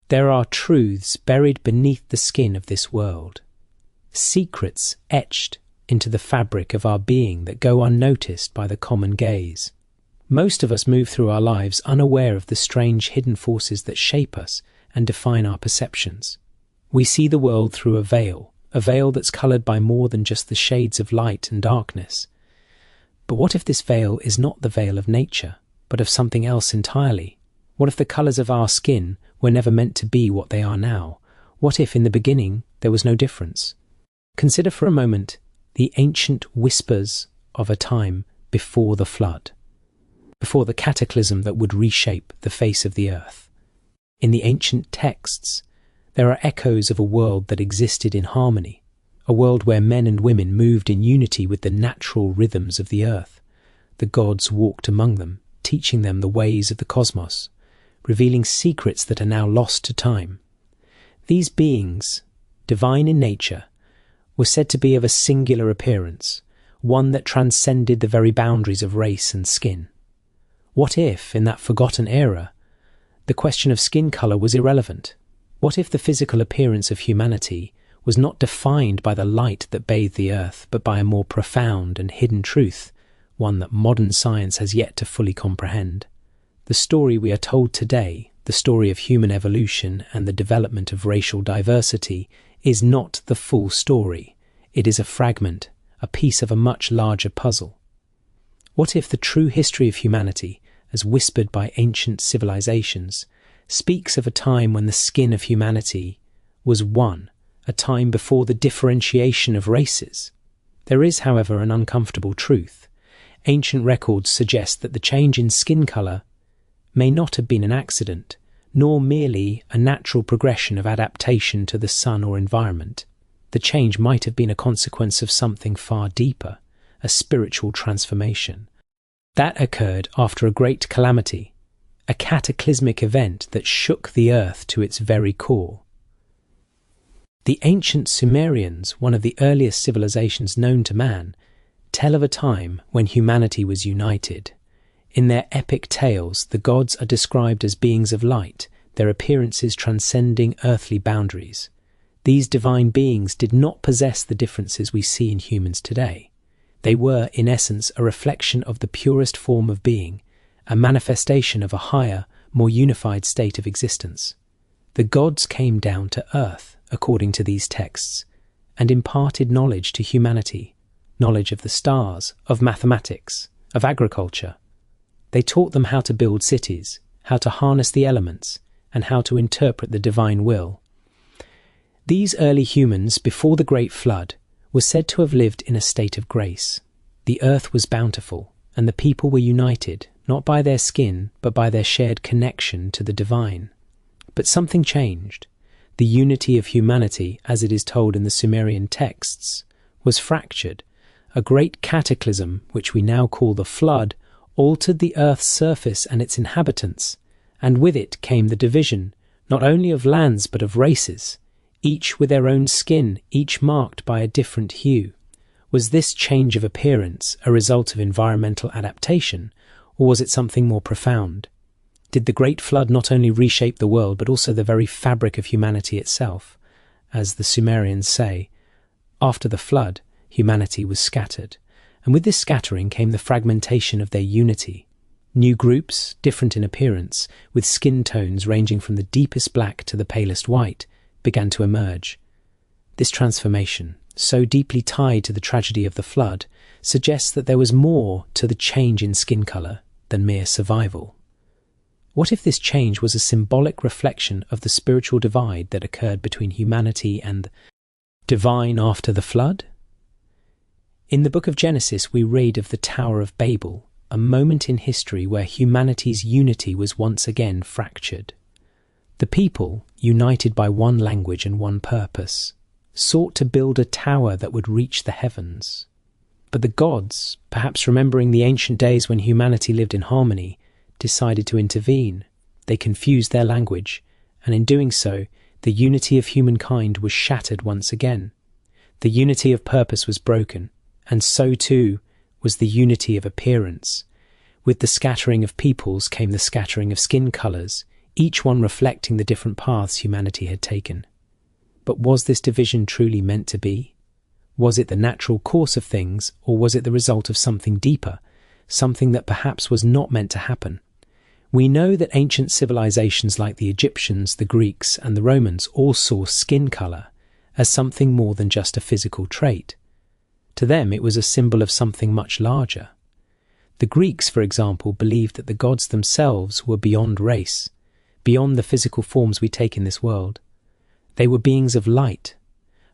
There are truths buried beneath the skin of this world, secrets etched into the fabric of our being that go unnoticed by the common gaze. Most of us move through our lives unaware of the strange hidden forces that shape us and define our perceptions. We see the world through a veil that's coloured by more than just the shades of light and darkness. But what if this veil is not the veil of nature, but of something else entirely? What if the colours of our skin were never meant to be what they are now? What if in the beginning there was no difference? Consider for a moment the ancient whispers of a time before the flood, before the cataclysm that would reshape the face of the earth. In the ancient texts, there are echoes of a world that existed in harmony, a world where men and women moved in unity with the natural rhythms of the earth. The gods walked among them, teaching them the ways of the cosmos, revealing secrets that are now lost to time. These beings, divine in nature, were said to be of a singular appearance, one that transcended the very boundaries of race and skin. What if, in that forgotten era, the question of skin colour was irrelevant? What if the physical appearance of humanity was not defined by the light that bathed the earth, but by a more profound and hidden truth, one that modern science has yet to fully comprehend? The story we are told today, the story of human evolution and the development of racial diversity, is not the full story. It is a fragment, a piece of a much larger puzzle. What if the true history of humanity, as whispered by ancient civilizations, speaks of a time when the skin of humanity was one, a time before the differentiation of races? There is, however, an uncomfortable truth. Ancient records suggest that the change in skin colour may not have been an accident, nor merely a natural progression of adaptation to the sun or environment. The change might have been a consequence of something far deeper, a spiritual transformation. That occurred after a great calamity, a cataclysmic event that shook the earth to its very core. The ancient Sumerians, one of the earliest civilizations known to man, tell of a time when humanity was united. In their epic tales, the gods are described as beings of light, their appearances transcending earthly boundaries. These divine beings did not possess the differences we see in humans today. They were, in essence, a reflection of the purest form of being, a manifestation of a higher, more unified state of existence. The gods came down to earth, according to these texts, and imparted knowledge to humanity, knowledge of the stars, of mathematics, of agriculture. They taught them how to build cities, how to harness the elements, and how to interpret the divine will. These early humans, before the Great Flood, were said to have lived in a state of grace. The earth was bountiful, and the people were united, not by their skin, but by their shared connection to the divine. But something changed. The unity of humanity, as it is told in the Sumerian texts, was fractured. A great cataclysm, which we now call the flood, altered the earth's surface and its inhabitants, and with it came the division, not only of lands but of races, each with their own skin, each marked by a different hue. Was this change of appearance a result of environmental adaptation, or was it something more profound? Did the Great Flood not only reshape the world, but also the very fabric of humanity itself? As the Sumerians say, after the flood, humanity was scattered, and with this scattering came the fragmentation of their unity. New groups, different in appearance, with skin tones ranging from the deepest black to the palest white, began to emerge. This transformation, so deeply tied to the tragedy of the flood, suggests that there was more to the change in skin colour than mere survival. What if this change was a symbolic reflection of the spiritual divide that occurred between humanity and the divine after the flood? In the book of Genesis we read of the Tower of Babel, a moment in history where humanity's unity was once again fractured. The people, united by one language and one purpose, sought to build a tower that would reach the heavens. But the gods, perhaps remembering the ancient days when humanity lived in harmony, decided to intervene. They confused their language, and in doing so, the unity of humankind was shattered once again. The unity of purpose was broken, and so too was the unity of appearance. With the scattering of peoples came the scattering of skin colours, each one reflecting the different paths humanity had taken. But was this division truly meant to be? Was it the natural course of things, or was it the result of something deeper, something that perhaps was not meant to happen? We know that ancient civilizations like the Egyptians, the Greeks, and the Romans all saw skin color as something more than just a physical trait. To them, it was a symbol of something much larger. The Greeks, for example, believed that the gods themselves were beyond race, beyond the physical forms we take in this world. They were beings of light,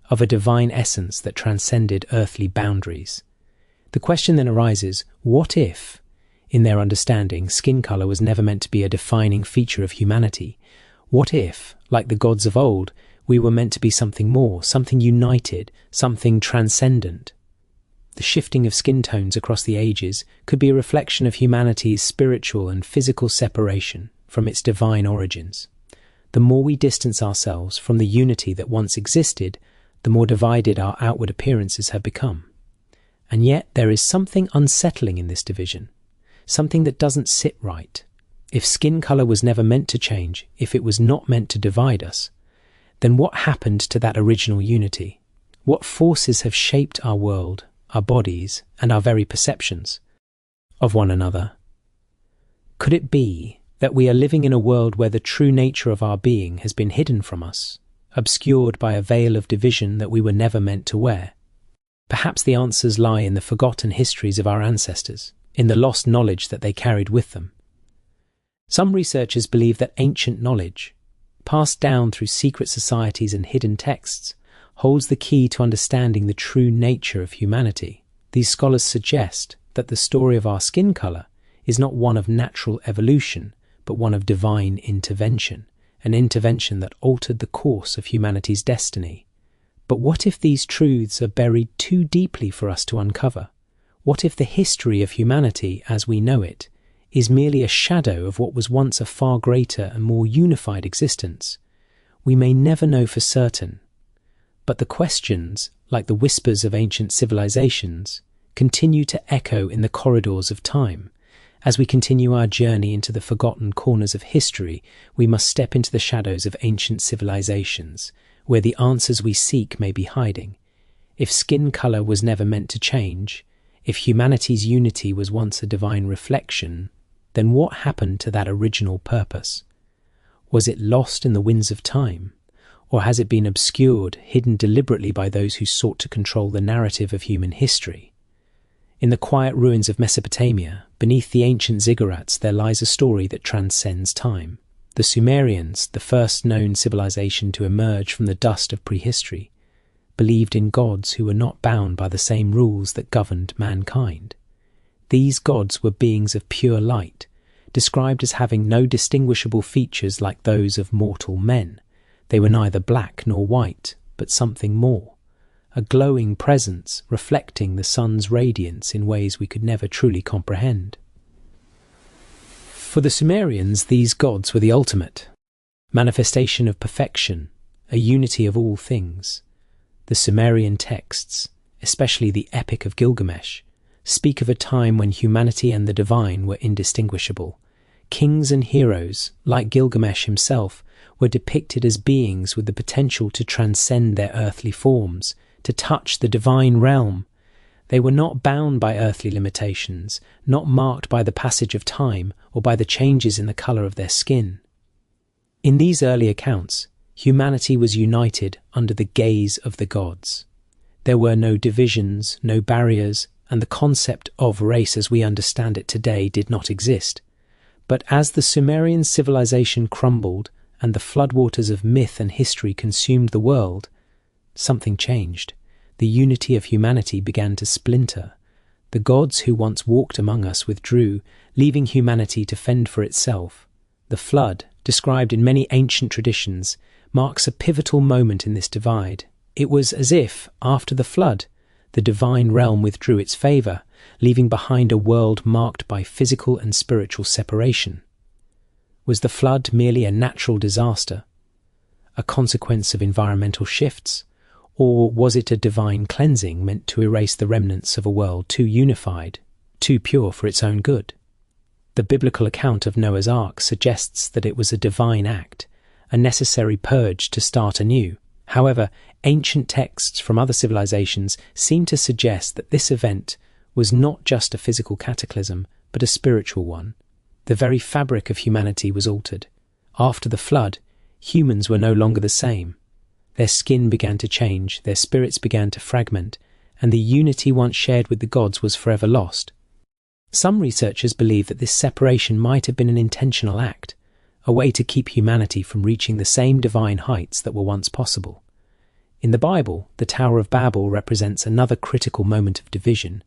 of a divine essence that transcended earthly boundaries. The question then arises, what if, in their understanding, skin color was never meant to be a defining feature of humanity? What if, like the gods of old, we were meant to be something more, something united, something transcendent? The shifting of skin tones across the ages could be a reflection of humanity's spiritual and physical separation from its divine origins. The more we distance ourselves from the unity that once existed, the more divided our outward appearances have become. And yet there is something unsettling in this division, something that doesn't sit right. If skin color was never meant to change, if it was not meant to divide us, then what happened to that original unity? What forces have shaped our world, our bodies, and our very perceptions of one another? Could it be that we are living in a world where the true nature of our being has been hidden from us, obscured by a veil of division that we were never meant to wear? Perhaps the answers lie in the forgotten histories of our ancestors, in the lost knowledge that they carried with them. Some researchers believe that ancient knowledge, passed down through secret societies and hidden texts, holds the key to understanding the true nature of humanity. These scholars suggest that the story of our skin color is not one of natural evolution, but one of divine intervention, an intervention that altered the course of humanity's destiny. But what if these truths are buried too deeply for us to uncover? What if the history of humanity as we know it is merely a shadow of what was once a far greater and more unified existence? We may never know for certain, but the questions, like the whispers of ancient civilizations, continue to echo in the corridors of time. As we continue our journey into the forgotten corners of history, we must step into the shadows of ancient civilizations, where the answers we seek may be hiding. If skin color was never meant to change, if humanity's unity was once a divine reflection, then what happened to that original purpose? Was it lost in the winds of time? Or has it been obscured, hidden deliberately by those who sought to control the narrative of human history? In the quiet ruins of Mesopotamia, beneath the ancient ziggurats, there lies a story that transcends time. The Sumerians, the first known civilization to emerge from the dust of prehistory, believed in gods who were not bound by the same rules that governed mankind. These gods were beings of pure light, described as having no distinguishable features like those of mortal men. They were neither black nor white, but something more, a glowing presence reflecting the sun's radiance in ways we could never truly comprehend. For the Sumerians, these gods were the ultimate manifestation of perfection, a unity of all things. The Sumerian texts, especially the Epic of Gilgamesh, speak of a time when humanity and the divine were indistinguishable. Kings and heroes, like Gilgamesh himself, were depicted as beings with the potential to transcend their earthly forms, to touch the divine realm. They were not bound by earthly limitations, not marked by the passage of time or by the changes in the colour of their skin. In these early accounts, humanity was united under the gaze of the gods. There were no divisions, no barriers, and the concept of race as we understand it today did not exist. But as the Sumerian civilization crumbled and the floodwaters of myth and history consumed the world, something changed. The unity of humanity began to splinter. The gods who once walked among us withdrew, leaving humanity to fend for itself. The flood, described in many ancient traditions, marks a pivotal moment in this divide. It was as if, after the flood, the divine realm withdrew its favour, leaving behind a world marked by physical and spiritual separation. Was the flood merely a natural disaster, a consequence of environmental shifts, or was it a divine cleansing meant to erase the remnants of a world too unified, too pure for its own good? The biblical account of Noah's Ark suggests that it was a divine act, a necessary purge to start anew. However, ancient texts from other civilizations seem to suggest that this event was not just a physical cataclysm, but a spiritual one. The very fabric of humanity was altered. After the flood, humans were no longer the same. Their skin began to change, their spirits began to fragment, and the unity once shared with the gods was forever lost. Some researchers believe that this separation might have been an intentional act, a way to keep humanity from reaching the same divine heights that were once possible. In the Bible, the Tower of Babel represents another critical moment of division,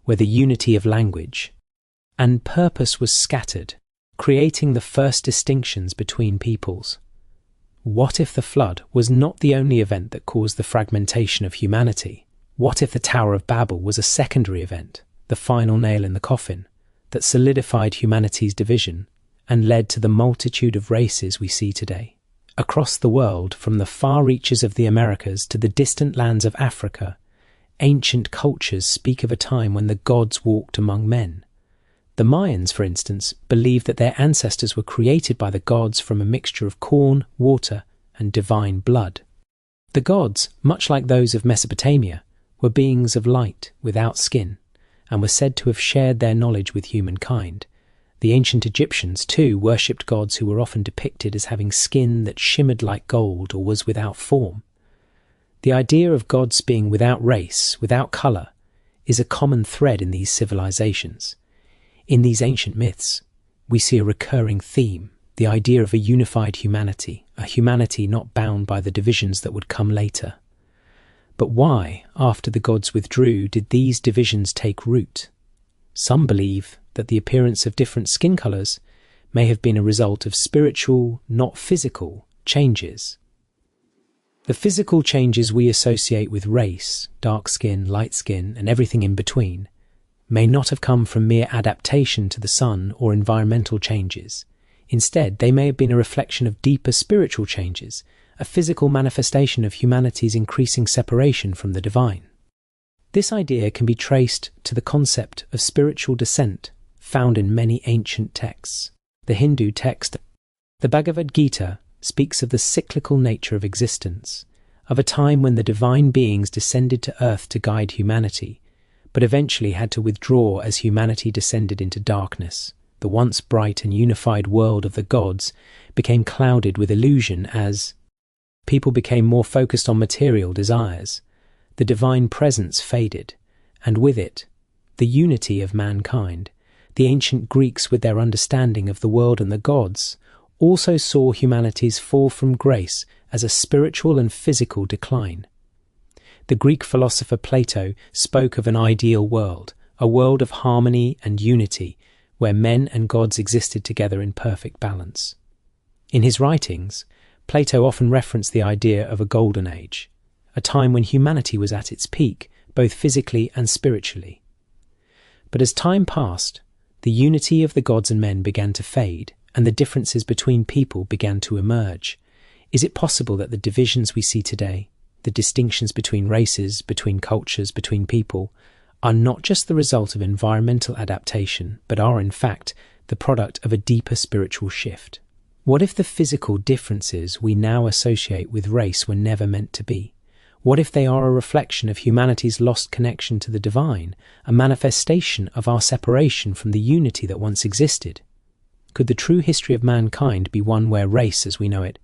where the unity of language and purpose was scattered, creating the first distinctions between peoples. What if the flood was not the only event that caused the fragmentation of humanity? What if the Tower of Babel was a secondary event, the final nail in the coffin, that solidified humanity's division and led to the multitude of races we see today? Across the world, from the far reaches of the Americas to the distant lands of Africa, ancient cultures speak of a time when the gods walked among men. The Mayans, for instance, believed that their ancestors were created by the gods from a mixture of corn, water, and divine blood. The gods, much like those of Mesopotamia, were beings of light without skin, and were said to have shared their knowledge with humankind. The ancient Egyptians, too, worshipped gods who were often depicted as having skin that shimmered like gold or was without form. The idea of gods being without race, without colour, is a common thread in these civilizations. In these ancient myths, we see a recurring theme, the idea of a unified humanity, a humanity not bound by the divisions that would come later. But why, after the gods withdrew, did these divisions take root? Some believe that the appearance of different skin colours may have been a result of spiritual, not physical, changes. The physical changes we associate with race, dark skin, light skin, and everything in between, may not have come from mere adaptation to the sun or environmental changes. Instead, they may have been a reflection of deeper spiritual changes, a physical manifestation of humanity's increasing separation from the divine. This idea can be traced to the concept of spiritual descent found in many ancient texts. The Hindu text, the Bhagavad Gita, speaks of the cyclical nature of existence, of a time when the divine beings descended to earth to guide humanity, but eventually had to withdraw as humanity descended into darkness. The once bright and unified world of the gods became clouded with illusion as people became more focused on material desires. The divine presence faded, and with it, the unity of mankind. The ancient Greeks, with their understanding of the world and the gods, also saw humanity's fall from grace as a spiritual and physical decline. The Greek philosopher Plato spoke of an ideal world, a world of harmony and unity, where men and gods existed together in perfect balance. In his writings, Plato often referenced the idea of a golden age, a time when humanity was at its peak, both physically and spiritually. But as time passed, the unity of the gods and men began to fade, and the differences between people began to emerge. Is it possible that the divisions we see today, the distinctions between races, between cultures, between people, are not just the result of environmental adaptation, but are in fact the product of a deeper spiritual shift? What if the physical differences we now associate with race were never meant to be? What if they are a reflection of humanity's lost connection to the divine, a manifestation of our separation from the unity that once existed? Could the true history of mankind be one where race, as we know it,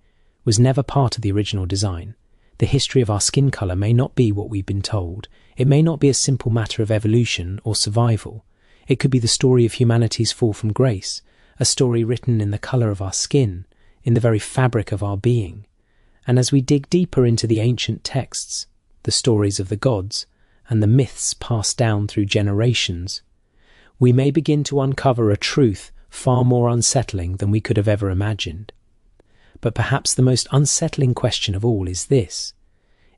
was never part of the original design? The history of our skin colour may not be what we've been told. It may not be a simple matter of evolution or survival. It could be the story of humanity's fall from grace, a story written in the colour of our skin, in the very fabric of our being. And as we dig deeper into the ancient texts, the stories of the gods, and the myths passed down through generations, we may begin to uncover a truth far more unsettling than we could have ever imagined. But perhaps the most unsettling question of all is this: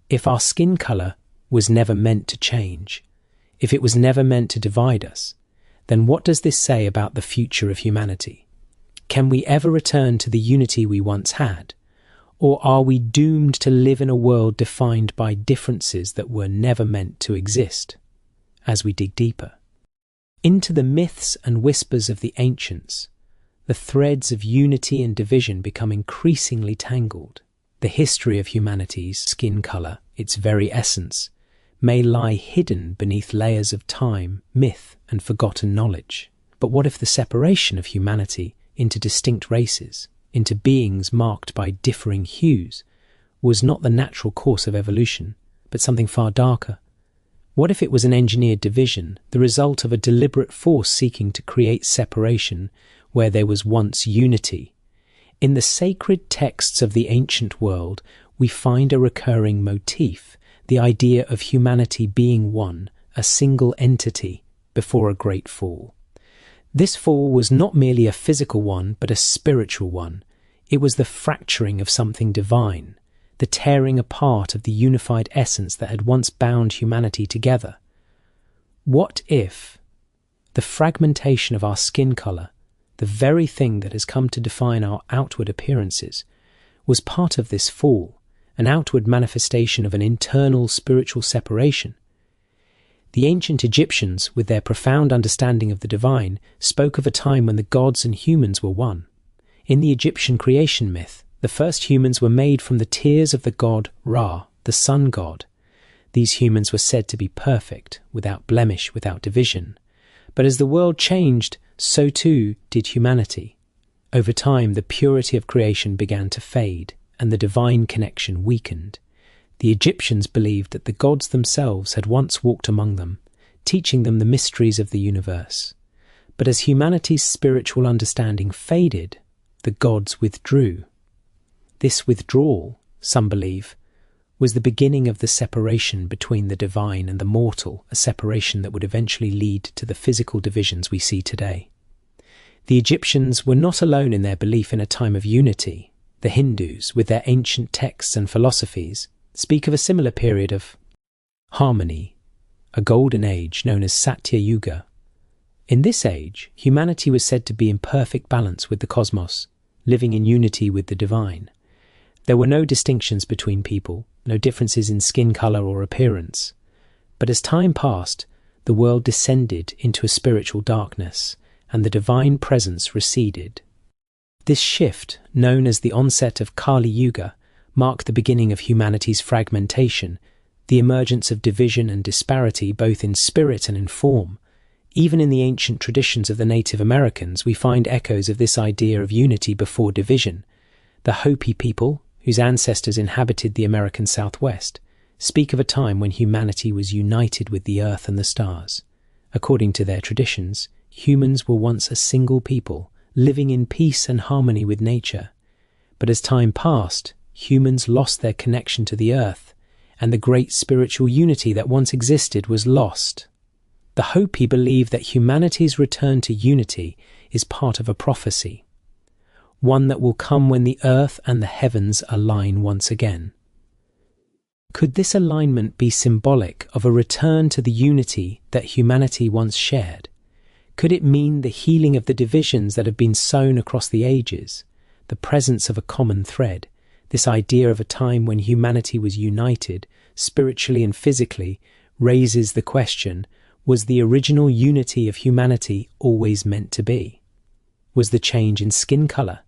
if our skin colour was never meant to change, if it was never meant to divide us, then what does this say about the future of humanity? Can we ever return to the unity we once had? Or are we doomed to live in a world defined by differences that were never meant to exist? As we dig deeper, Into the myths and whispers of the ancients, the threads of unity and division become increasingly tangled. The history of humanity's skin colour, its very essence, may lie hidden beneath layers of time, myth, and forgotten knowledge. But what if the separation of humanity into distinct races, into beings marked by differing hues, was not the natural course of evolution, but something far darker? What if it was an engineered division, the result of a deliberate force seeking to create separation where there was once unity? In the sacred texts of the ancient world, we find a recurring motif, the idea of humanity being one, a single entity, before a great fall. This fall was not merely a physical one, but a spiritual one. It was the fracturing of something divine, the tearing apart of the unified essence that had once bound humanity together. What if the fragmentation of our skin colour, the very thing that has come to define our outward appearances, was part of this fall, an outward manifestation of an internal spiritual separation? The ancient Egyptians, with their profound understanding of the divine, spoke of a time when the gods and humans were one. In the Egyptian creation myth, the first humans were made from the tears of the god Ra, the sun god. These humans were said to be perfect, without blemish, without division. But as the world changed, so too did humanity. Over time, the purity of creation began to fade, and the divine connection weakened. The Egyptians believed that the gods themselves had once walked among them, teaching them the mysteries of the universe. But as humanity's spiritual understanding faded, the gods withdrew. This withdrawal, some believe, was the beginning of the separation between the divine and the mortal, a separation that would eventually lead to the physical divisions we see today. The Egyptians were not alone in their belief in a time of unity. The Hindus, with their ancient texts and philosophies, speak of a similar period of harmony, a golden age known as Satya Yuga. In this age, humanity was said to be in perfect balance with the cosmos, living in unity with the divine. There were no distinctions between people, no differences in skin colour or appearance. But as time passed, the world descended into a spiritual darkness, and the divine presence receded. This shift, known as the onset of Kali Yuga, marked the beginning of humanity's fragmentation, the emergence of division and disparity both in spirit and in form. Even in the ancient traditions of the Native Americans, we find echoes of this idea of unity before division. The Hopi people, whose ancestors inhabited the American Southwest, speak of a time when humanity was united with the earth and the stars. According to their traditions, humans were once a single people, living in peace and harmony with nature. But as time passed, humans lost their connection to the earth, and the great spiritual unity that once existed was lost. The Hopi believe that humanity's return to unity is part of a prophecy, one that will come when the earth and the heavens align once again. Could this alignment be symbolic of a return to the unity that humanity once shared? Could it mean the healing of the divisions that have been sown across the ages, the presence of a common thread, this idea of a time when humanity was united, spiritually and physically, raises the question, was the original unity of humanity always meant to be? Was the change in skin colour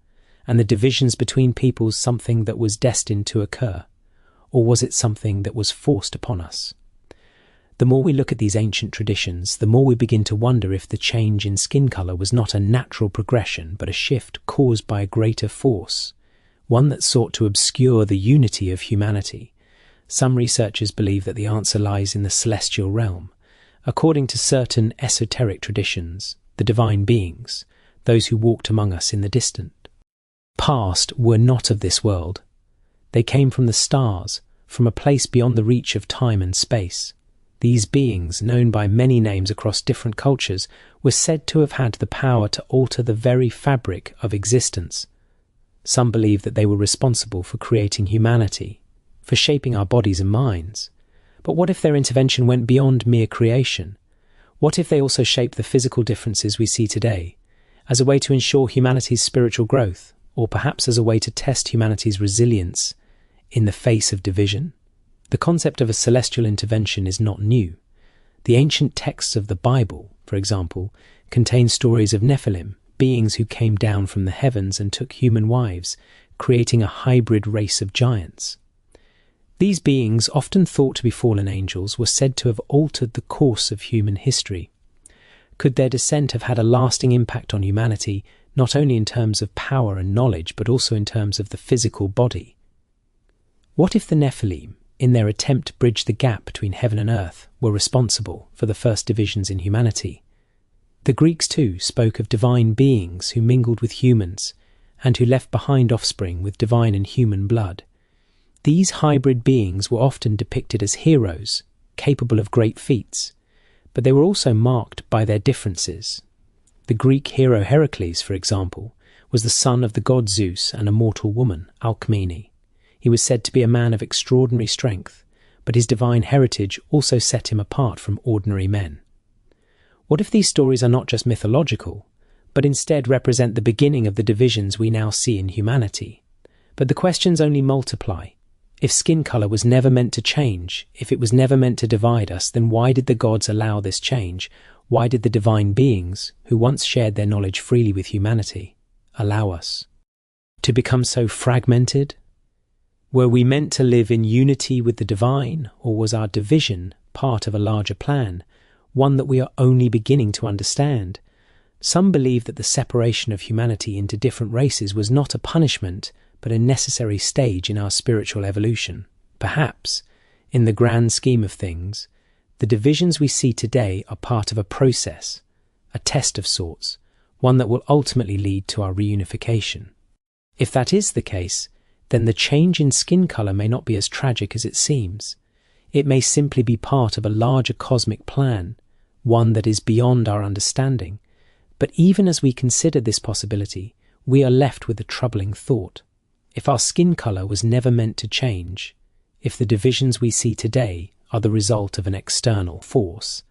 and the divisions between peoples something that was destined to occur? Or was it something that was forced upon us? The more we look at these ancient traditions, the more we begin to wonder if the change in skin colour was not a natural progression, but a shift caused by a greater force, one that sought to obscure the unity of humanity. Some researchers believe that the answer lies in the celestial realm. According to certain esoteric traditions, the divine beings, those who walked among us in the distant past, were not of this world. They came from the stars, from a place beyond the reach of time and space. These beings, known by many names across different cultures, were said to have had the power to alter the very fabric of existence. Some believe that they were responsible for creating humanity, for shaping our bodies and minds. But what if their intervention went beyond mere creation? What if they also shaped the physical differences we see today, as a way to ensure humanity's spiritual growth, or perhaps as a way to test humanity's resilience in the face of division? The concept of a celestial intervention is not new. The ancient texts of the Bible, for example, contain stories of Nephilim, beings who came down from the heavens and took human wives, creating a hybrid race of giants. These beings, often thought to be fallen angels, were said to have altered the course of human history. Could their descent have had a lasting impact on humanity, not only in terms of power and knowledge, but also in terms of the physical body? What if the Nephilim, in their attempt to bridge the gap between heaven and earth, were responsible for the first divisions in humanity? The Greeks too spoke of divine beings who mingled with humans and who left behind offspring with divine and human blood. These hybrid beings were often depicted as heroes, capable of great feats, but they were also marked by their differences. The Greek hero Heracles, for example, was the son of the god Zeus and a mortal woman, Alcmene. He was said to be a man of extraordinary strength, but his divine heritage also set him apart from ordinary men. What if these stories are not just mythological, but instead represent the beginning of the divisions we now see in humanity? But the questions only multiply. If skin colour was never meant to change, if it was never meant to divide us, then why did the gods allow this change? Why did the divine beings, who once shared their knowledge freely with humanity, allow us to become so fragmented? Were we meant to live in unity with the divine, or was our division part of a larger plan, one that we are only beginning to understand? Some believe that the separation of humanity into different races was not a punishment, but a necessary stage in our spiritual evolution. Perhaps, in the grand scheme of things, the divisions we see today are part of a process, a test of sorts, one that will ultimately lead to our reunification. If that is the case, then the change in skin colour may not be as tragic as it seems. It may simply be part of a larger cosmic plan, one that is beyond our understanding. But even as we consider this possibility, we are left with a troubling thought. If our skin colour was never meant to change, if the divisions we see today are the result of an external force,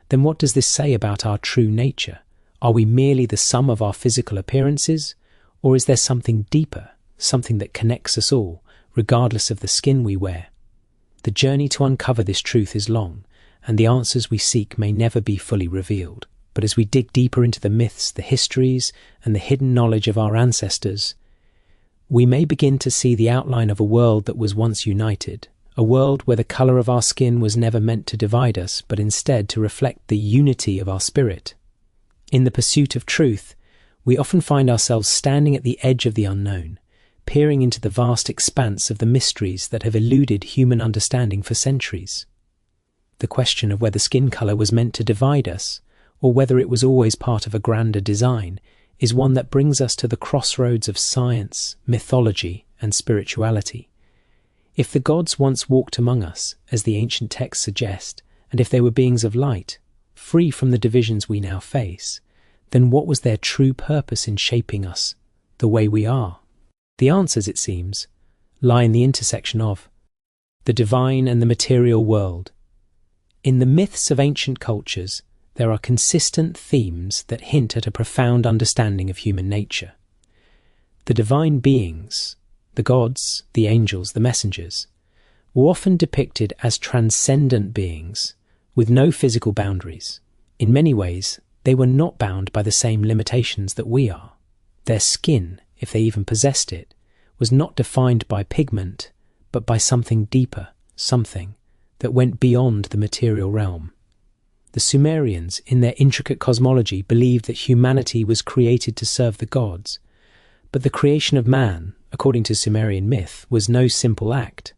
then what does this say about our true nature? Are we merely the sum of our physical appearances, or is there something deeper, something that connects us all, regardless of the skin we wear? The journey to uncover this truth is long, and the answers we seek may never be fully revealed. But as we dig deeper into the myths, the histories, and the hidden knowledge of our ancestors, we may begin to see the outline of a world that was once united, a world where the colour of our skin was never meant to divide us, but instead to reflect the unity of our spirit. In the pursuit of truth, we often find ourselves standing at the edge of the unknown, peering into the vast expanse of the mysteries that have eluded human understanding for centuries. The question of whether skin colour was meant to divide us, or whether it was always part of a grander design, is one that brings us to the crossroads of science, mythology, and spirituality. If the gods once walked among us, as the ancient texts suggest, and if they were beings of light, free from the divisions we now face, then what was their true purpose in shaping us the way we are? The answers, it seems, lie in the intersection of the divine and the material world. In the myths of ancient cultures, there are consistent themes that hint at a profound understanding of human nature. The divine beings, the gods, the angels, the messengers, were often depicted as transcendent beings with no physical boundaries. In many ways, they were not bound by the same limitations that we are. Their skin, if they even possessed it, was not defined by pigment, but by something deeper, something that went beyond the material realm. The Sumerians, in their intricate cosmology, believed that humanity was created to serve the gods, but the creation of man, according to Sumerian myth, was no simple act.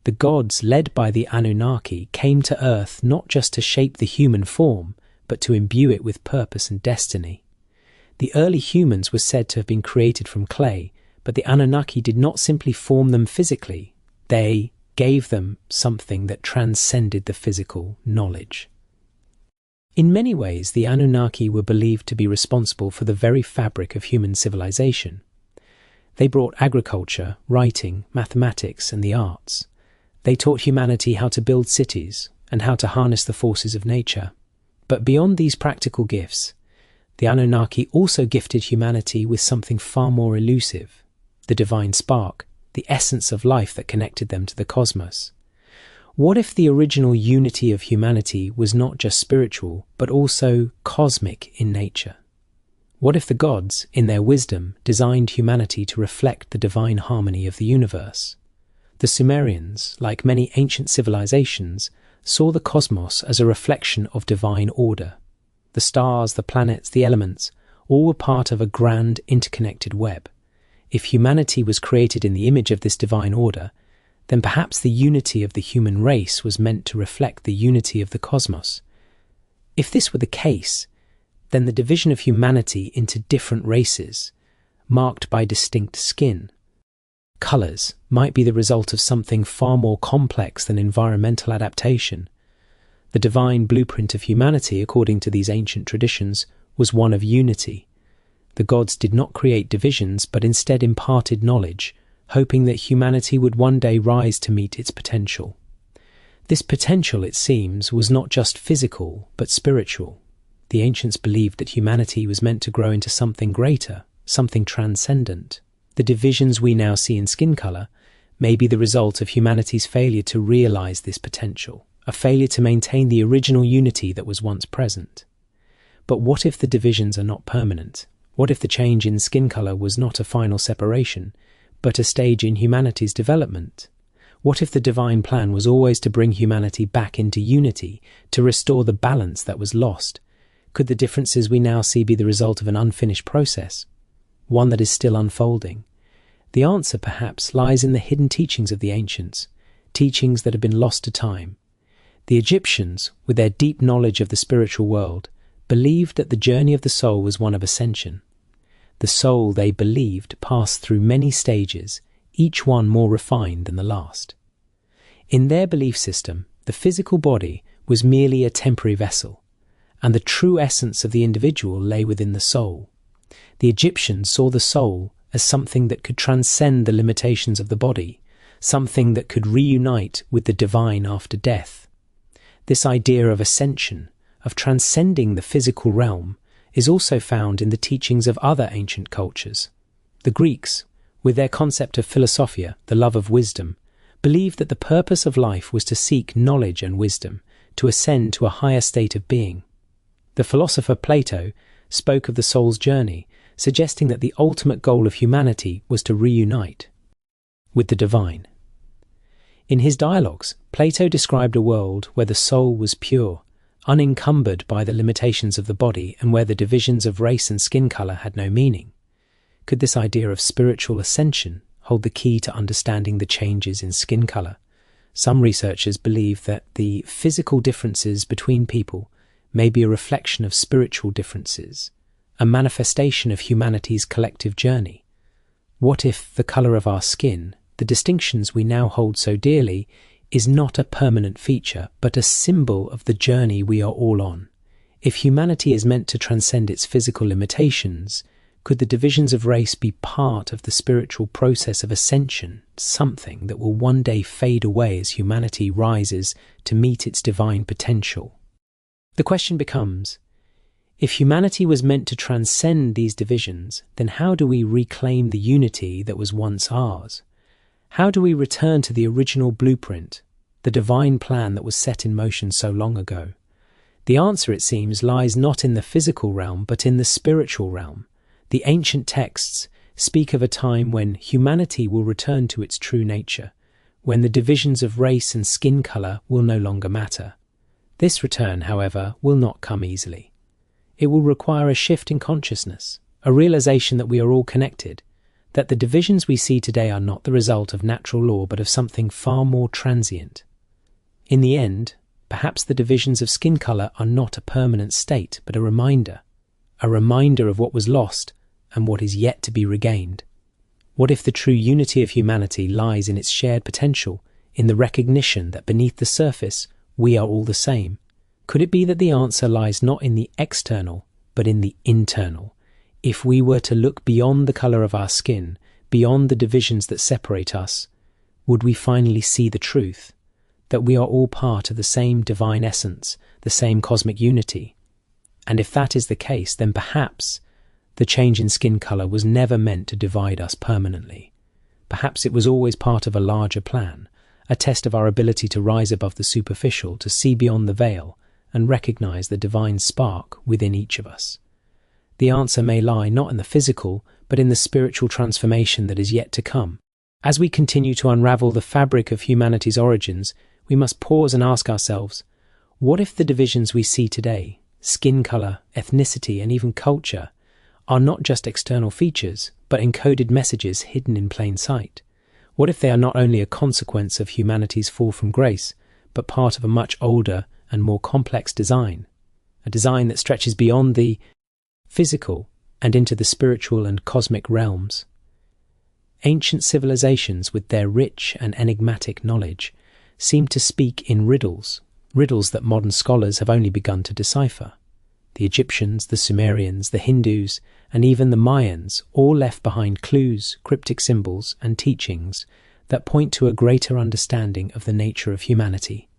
The gods, led by the Anunnaki, came to earth not just to shape the human form, but to imbue it with purpose and destiny. The early humans were said to have been created from clay, but the Anunnaki did not simply form them physically. They gave them something that transcended the physical knowledge. In many ways, the Anunnaki were believed to be responsible for the very fabric of human civilization. They brought agriculture, writing, mathematics, and the arts. They taught humanity how to build cities and how to harness the forces of nature. But beyond these practical gifts, the Anunnaki also gifted humanity with something far more elusive, the divine spark, the essence of life that connected them to the cosmos. What if the original unity of humanity was not just spiritual, but also cosmic in nature? What if the gods, in their wisdom, designed humanity to reflect the divine harmony of the universe? The Sumerians, like many ancient civilizations, saw the cosmos as a reflection of divine order. The stars, the planets, the elements, all were part of a grand interconnected web. If humanity was created in the image of this divine order, then perhaps the unity of the human race was meant to reflect the unity of the cosmos. If this were the case, then the division of humanity into different races, marked by distinct skin, colours, might be the result of something far more complex than environmental adaptation. The divine blueprint of humanity, according to these ancient traditions, was one of unity. The gods did not create divisions, but instead imparted knowledge, hoping that humanity would one day rise to meet its potential. This potential, it seems, was not just physical, but spiritual. The ancients believed that humanity was meant to grow into something greater, something transcendent. The divisions we now see in skin colour may be the result of humanity's failure to realise this potential, a failure to maintain the original unity that was once present. But what if the divisions are not permanent? What if the change in skin colour was not a final separation, but a stage in humanity's development? What if the divine plan was always to bring humanity back into unity, to restore the balance that was lost? Could the differences we now see be the result of an unfinished process, one that is still unfolding? The answer, perhaps, lies in the hidden teachings of the ancients, teachings that have been lost to time. The Egyptians, with their deep knowledge of the spiritual world, believed that the journey of the soul was one of ascension. The soul, they believed, passed through many stages, each one more refined than the last. In their belief system, the physical body was merely a temporary vessel, and the true essence of the individual lay within the soul. The Egyptians saw the soul as something that could transcend the limitations of the body, something that could reunite with the divine after death. This idea of ascension, of transcending the physical realm, is also found in the teachings of other ancient cultures. The Greeks, with their concept of philosophia, the love of wisdom, believed that the purpose of life was to seek knowledge and wisdom, to ascend to a higher state of being. The philosopher Plato spoke of the soul's journey, suggesting that the ultimate goal of humanity was to reunite with the divine. In his dialogues, Plato described a world where the soul was pure, unencumbered by the limitations of the body, and where the divisions of race and skin colour had no meaning. Could this idea of spiritual ascension hold the key to understanding the changes in skin colour? Some researchers believe that the physical differences between people may be a reflection of spiritual differences, a manifestation of humanity's collective journey. What if the colour of our skin, the distinctions we now hold so dearly, is not a permanent feature, but a symbol of the journey we are all on? If humanity is meant to transcend its physical limitations, could the divisions of race be part of the spiritual process of ascension, something that will one day fade away as humanity rises to meet its divine potential? The question becomes, if humanity was meant to transcend these divisions, then how do we reclaim the unity that was once ours? How do we return to the original blueprint, the divine plan that was set in motion so long ago? The answer, it seems, lies not in the physical realm, but in the spiritual realm. The ancient texts speak of a time when humanity will return to its true nature, when the divisions of race and skin colour will no longer matter. This return, however, will not come easily. It will require a shift in consciousness, a realization that we are all connected, that the divisions we see today are not the result of natural law but of something far more transient. In the end, perhaps the divisions of skin colour are not a permanent state, but a reminder of what was lost and what is yet to be regained. What if the true unity of humanity lies in its shared potential, in the recognition that beneath the surface we are all the same? Could it be that the answer lies not in the external, but in the internal? If we were to look beyond the colour of our skin, beyond the divisions that separate us, would we finally see the truth, that we are all part of the same divine essence, the same cosmic unity? And if that is the case, then perhaps the change in skin colour was never meant to divide us permanently. Perhaps it was always part of a larger plan, a test of our ability to rise above the superficial, to see beyond the veil, and recognize the divine spark within each of us. The answer may lie not in the physical, but in the spiritual transformation that is yet to come. As we continue to unravel the fabric of humanity's origins, we must pause and ask ourselves, what if the divisions we see today, skin color, ethnicity, and even culture, are not just external features, but encoded messages hidden in plain sight? What if they are not only a consequence of humanity's fall from grace, but part of a much older and more complex design? A design that stretches beyond the physical and into the spiritual and cosmic realms. Ancient civilizations, with their rich and enigmatic knowledge, seem to speak in riddles that modern scholars have only begun to decipher. The Egyptians, the Sumerians, the Hindus, and even the Mayans all left behind clues, cryptic symbols, and teachings that point to a greater understanding of the nature of humanity.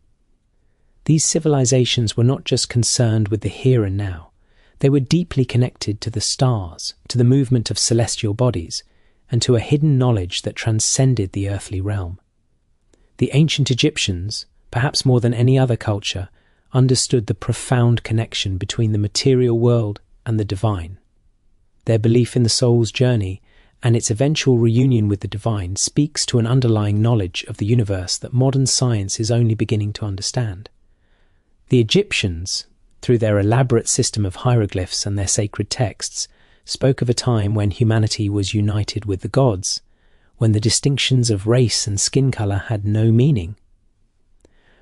These civilizations were not just concerned with the here and now. They were deeply connected to the stars, to the movement of celestial bodies, and to a hidden knowledge that transcended the earthly realm. The ancient Egyptians, perhaps more than any other culture, understood the profound connection between the material world and the divine. Their belief in the soul's journey and its eventual reunion with the divine speaks to an underlying knowledge of the universe that modern science is only beginning to understand. The Egyptians, through their elaborate system of hieroglyphs and their sacred texts, spoke of a time when humanity was united with the gods, when the distinctions of race and skin color had no meaning.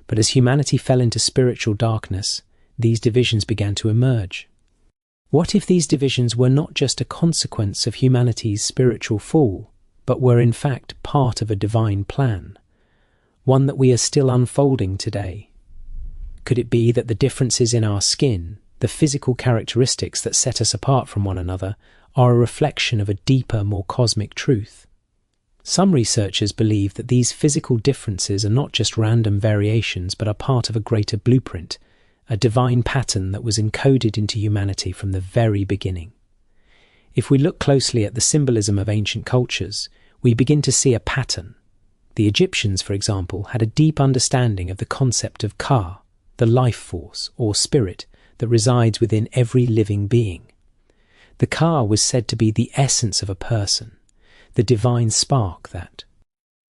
But as humanity fell into spiritual darkness, these divisions began to emerge. What if these divisions were not just a consequence of humanity's spiritual fall, but were in fact part of a divine plan, one that we are still unfolding today? Could it be that the differences in our skin, the physical characteristics that set us apart from one another, are a reflection of a deeper, more cosmic truth? Some researchers believe that these physical differences are not just random variations, but are part of a greater blueprint, a divine pattern that was encoded into humanity from the very beginning. If we look closely at the symbolism of ancient cultures, we begin to see a pattern. The Egyptians, for example, had a deep understanding of the concept of Ka, the life force or spirit that resides within every living being. The Ka was said to be the essence of a person, the divine spark that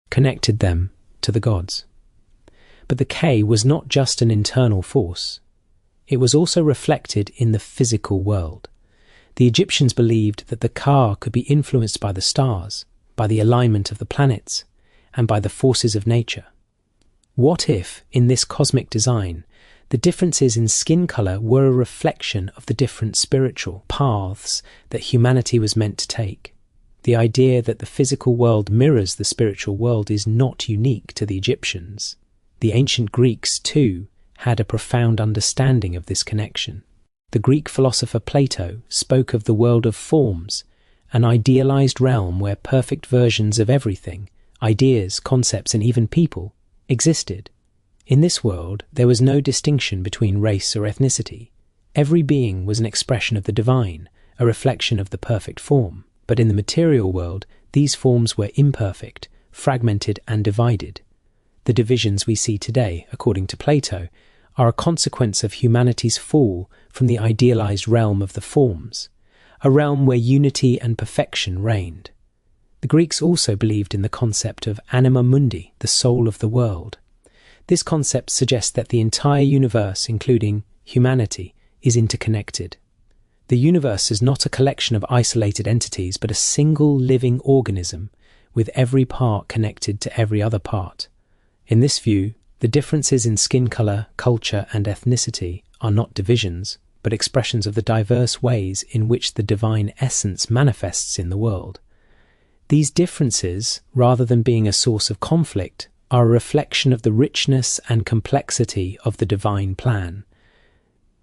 connected them to the gods. But the Ka was not just an internal force. It was also reflected in the physical world. The Egyptians believed that the Ka could be influenced by the stars, by the alignment of the planets, and by the forces of nature. What if, in this cosmic design, the differences in skin color were a reflection of the different spiritual paths that humanity was meant to take? The idea that the physical world mirrors the spiritual world is not unique to the Egyptians. The ancient Greeks, too, had a profound understanding of this connection. The Greek philosopher Plato spoke of the world of forms, an idealized realm where perfect versions of everything, ideas, concepts, and even people, existed. In this world, there was no distinction between race or ethnicity. Every being was an expression of the divine, a reflection of the perfect form. But in the material world, these forms were imperfect, fragmented, and divided. The divisions we see today, according to Plato, are a consequence of humanity's fall from the idealized realm of the forms, a realm where unity and perfection reigned. The Greeks also believed in the concept of anima mundi, the soul of the world. This concept suggests that the entire universe, including humanity, is interconnected. The universe is not a collection of isolated entities, but a single living organism, with every part connected to every other part. In this view, the differences in skin color, culture, and ethnicity are not divisions, but expressions of the diverse ways in which the divine essence manifests in the world. These differences, rather than being a source of conflict, are a reflection of the richness and complexity of the divine plan.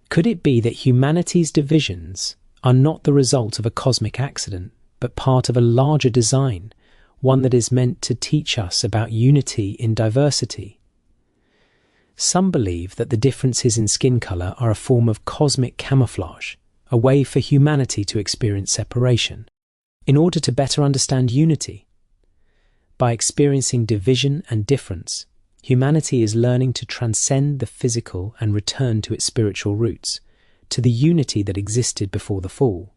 Could it be that humanity's divisions are not the result of a cosmic accident, but part of a larger design, one that is meant to teach us about unity in diversity? Some believe that the differences in skin color are a form of cosmic camouflage, a way for humanity to experience separation, in order to better understand unity. By experiencing division and difference, Humanity is learning to transcend the physical and return to its spiritual roots, to the unity that existed before the fall.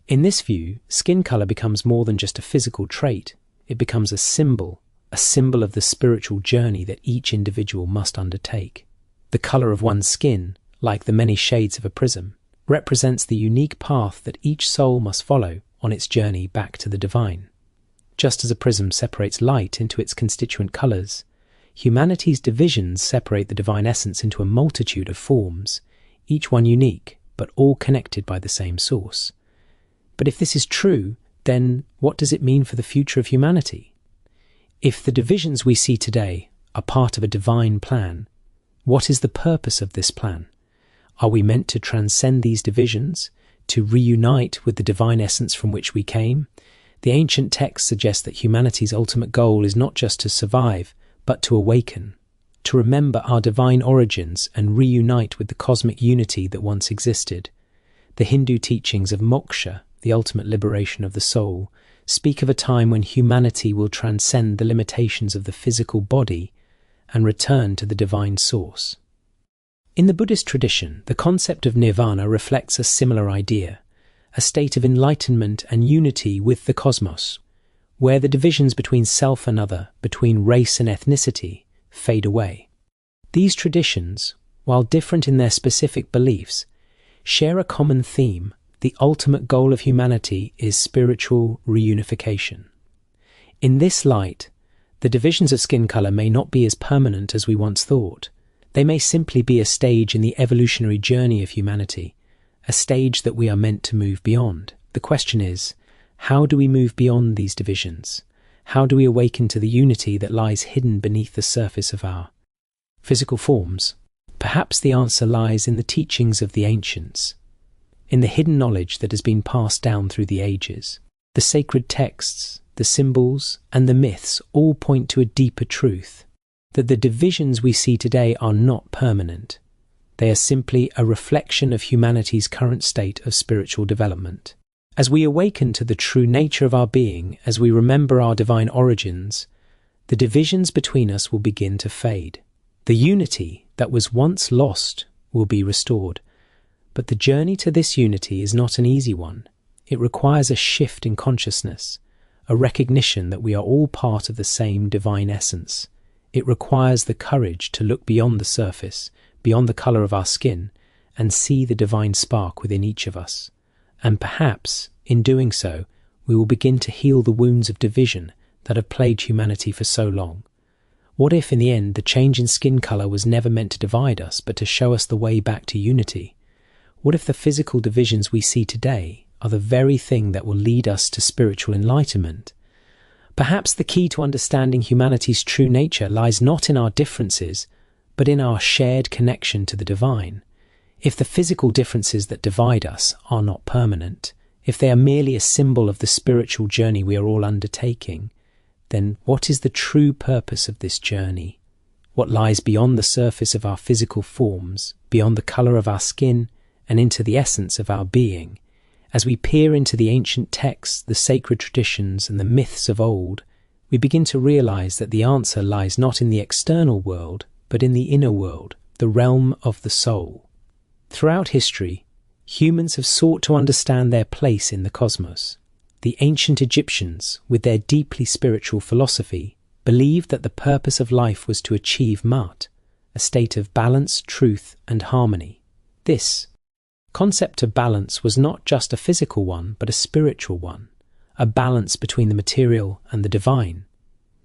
In this view, skin color becomes more than just a physical trait. It becomes a symbol of the spiritual journey that each individual must undertake. The color of one's skin, like the many shades of a prism, represents the unique path that each soul must follow on its journey back to the divine. Just as a prism separates light into its constituent colors, humanity's divisions separate the divine essence into a multitude of forms, each one unique, but all connected by the same source. But if this is true, then what does it mean for the future of humanity? If the divisions we see today are part of a divine plan, what is the purpose of this plan? Are we meant to transcend these divisions, to reunite with the divine essence from which we came? The ancient texts suggest that humanity's ultimate goal is not just to survive, but to awaken, to remember our divine origins and reunite with the cosmic unity that once existed. The Hindu teachings of moksha, the ultimate liberation of the soul, speak of a time when humanity will transcend the limitations of the physical body and return to the divine source. In the Buddhist tradition, the concept of nirvana reflects a similar idea, a state of enlightenment and unity with the cosmos, where the divisions between self and other, between race and ethnicity, fade away. These traditions, while different in their specific beliefs, share a common theme. The ultimate goal of humanity is spiritual reunification. In this light, the divisions of skin color may not be as permanent as we once thought. They may simply be a stage in the evolutionary journey of humanity, a stage that we are meant to move beyond. The question is, how do we move beyond these divisions? How do we awaken to the unity that lies hidden beneath the surface of our physical forms? Perhaps the answer lies in the teachings of the ancients, in the hidden knowledge that has been passed down through the ages. The sacred texts, the symbols, and the myths all point to a deeper truth, that the divisions we see today are not permanent. They are simply a reflection of humanity's current state of spiritual development. As we awaken to the true nature of our being, as we remember our divine origins, the divisions between us will begin to fade. The unity that was once lost will be restored. But the journey to this unity is not an easy one. It requires a shift in consciousness, a recognition that we are all part of the same divine essence. It requires the courage to look beyond the surface, beyond the color of our skin, and see the divine spark within each of us. And perhaps, in doing so, we will begin to heal the wounds of division that have plagued humanity for so long. What if, in the end, the change in skin color was never meant to divide us, but to show us the way back to unity? What if the physical divisions we see today are the very thing that will lead us to spiritual enlightenment? Perhaps the key to understanding humanity's true nature lies not in our differences, but in our shared connection to the divine. If the physical differences that divide us are not permanent, if they are merely a symbol of the spiritual journey we are all undertaking, then what is the true purpose of this journey? What lies beyond the surface of our physical forms, beyond the color of our skin, and into the essence of our being? As we peer into the ancient texts, the sacred traditions, and the myths of old, we begin to realize that the answer lies not in the external world, but in the inner world, the realm of the soul. Throughout history, humans have sought to understand their place in the cosmos. The ancient Egyptians, with their deeply spiritual philosophy, believed that the purpose of life was to achieve Ma'at, a state of balance, truth, and harmony. This concept of balance was not just a physical one, but a spiritual one, a balance between the material and the divine.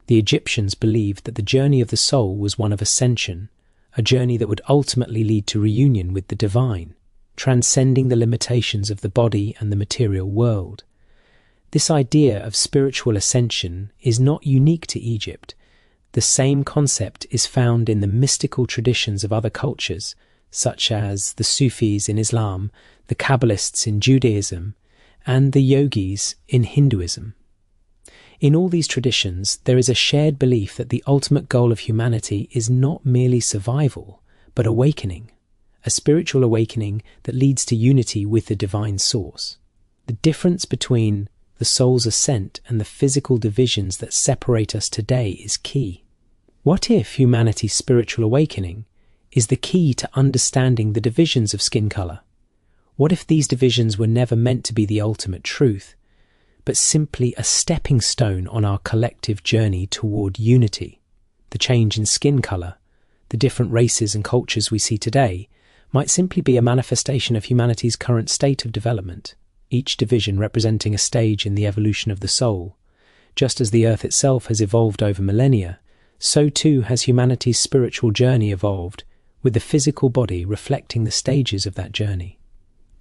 The Egyptians believed that the journey of the soul was one of ascension, a journey that would ultimately lead to reunion with the divine, transcending the limitations of the body and the material world. This idea of spiritual ascension is not unique to Egypt. The same concept is found in the mystical traditions of other cultures, such as the Sufis in Islam, the Kabbalists in Judaism, and the yogis in Hinduism. In all these traditions, there is a shared belief that the ultimate goal of humanity is not merely survival, but awakening, a spiritual awakening that leads to unity with the divine source. The difference between the soul's ascent and the physical divisions that separate us today is key. What if humanity's spiritual awakening is the key to understanding the divisions of skin colour? What if these divisions were never meant to be the ultimate truth, but simply a stepping stone on our collective journey toward unity? The change in skin colour, the different races and cultures we see today, might simply be a manifestation of humanity's current state of development, each division representing a stage in the evolution of the soul. Just as the earth itself has evolved over millennia, so too has humanity's spiritual journey evolved, with the physical body reflecting the stages of that journey.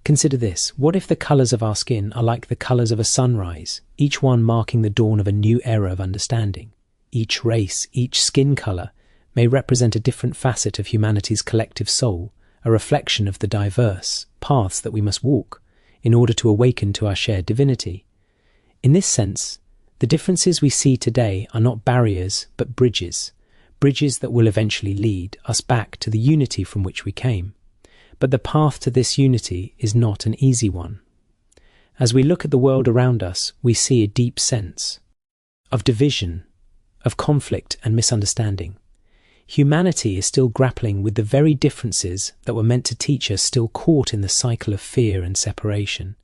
Consider this: what if the colours of our skin are like the colours of a sunrise, each one marking the dawn of a new era of understanding? Each race, each skin colour, may represent a different facet of humanity's collective soul, a reflection of the diverse paths that we must walk in order to awaken to our shared divinity. In this sense, the differences we see today are not barriers, but bridges that will eventually lead us back to the unity from which we came. But the path to this unity is not an easy one. As we look at the world around us, we see a deep sense of division, of conflict and misunderstanding. Humanity is still grappling with the very differences that were meant to teach us, still caught in the cycle of fear and separation.